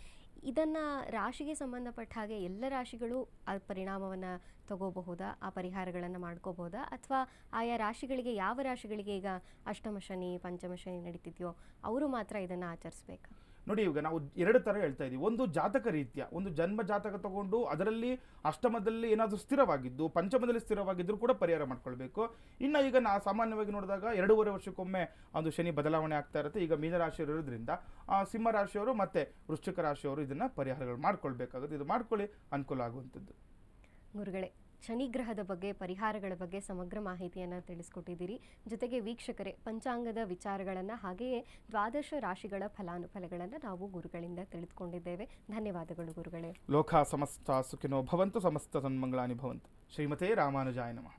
ಇದನ್ನು ರಾಶಿಗೆ ಸಂಬಂಧಪಟ್ಟ ಹಾಗೆ ಎಲ್ಲ ರಾಶಿಗಳು ಆ ಪರಿಣಾಮವನ್ನು ತಗೋಬಹುದಾ, ಆ ಪರಿಹಾರಗಳನ್ನು ಮಾಡ್ಕೋಬಹುದಾ, ಅಥವಾ ಆಯಾ ರಾಶಿಗಳಿಗೆ, ಯಾವ ರಾಶಿಗಳಿಗೆ ಈಗ ಅಷ್ಟಮ ಶನಿ ಪಂಚಮ ಶನಿ ನಡೀತಿದೆಯೋ ಅವರು ಮಾತ್ರ ಇದನ್ನು ಆಚರಿಸ್ಬೇಕಾ? ನೋಡಿ, ಈಗ ನಾವು 2 ಥರ ಹೇಳ್ತಾ ಇದ್ದೀವಿ. ಒಂದು ಜಾತಕ ರೀತ್ಯ, ಒಂದು ಜನ್ಮ ಜಾತಕ ತಗೊಂಡು ಅದರಲ್ಲಿ ಅಷ್ಟಮದಲ್ಲಿ ಏನಾದರೂ ಸ್ಥಿರವಾಗಿದ್ದು ಪಂಚಮದಲ್ಲಿ ಸ್ಥಿರವಾಗಿದ್ದರೂ ಕೂಡ ಪರಿಹಾರ ಮಾಡ್ಕೊಳ್ಬೇಕು. ಇನ್ನು ಈಗ ಸಾಮಾನ್ಯವಾಗಿ ನೋಡಿದಾಗ 2.5 ವರ್ಷಕ್ಕೊಮ್ಮೆ ಒಂದು ಶನಿ ಬದಲಾವಣೆ ಆಗ್ತಾ ಇರುತ್ತೆ. ಈಗ ಮೀನರಾಶಿಯವರು ಇರೋದ್ರಿಂದ ಸಿಂಹ ರಾಶಿಯವರು ಮತ್ತು ವೃಶ್ಚಿಕ ರಾಶಿಯವರು ಇದನ್ನು ಪರಿಹಾರಗಳು ಮಾಡ್ಕೊಳ್ಬೇಕಾಗುತ್ತೆ. ಇದು ಮಾಡ್ಕೊಳ್ಳಿ, ಅನುಕೂಲ ಆಗುವಂಥದ್ದು. ಗುರುಗಳೇ, ಶನಿಗ್ರಹದ ಬಗ್ಗೆ, ಪರಿಹಾರಗಳ ಬಗ್ಗೆ ಸಮಗ್ರ ಮಾಹಿತಿಯನ್ನು ತಿಳಿಸ್ಕೊಟ್ಟಿದ್ದೀರಿ. ಜೊತೆಗೆ ವೀಕ್ಷಕರೇ, ಪಂಚಾಂಗದ ವಿಚಾರಗಳನ್ನು ಹಾಗೆಯೇ ದ್ವಾದಶ ರಾಶಿಗಳ ಫಲಾನುಫಲಗಳನ್ನು ನಾವು ಗುರುಗಳಿಂದ ತಿಳಿದುಕೊಂಡಿದ್ದೇವೆ. ಧನ್ಯವಾದಗಳು ಗುರುಗಳೇ. ಲೋಕ ಸಮಸ್ತ ಸುಖಿನೋ ಭವಂತು, ಸಮಸ್ತ ಸನ್ಮಂಗಳಾನಿ ಭವಂತು. ಶ್ರೀಮತೆ ರಾಮಾನುಜಾಯ ನಮಃ.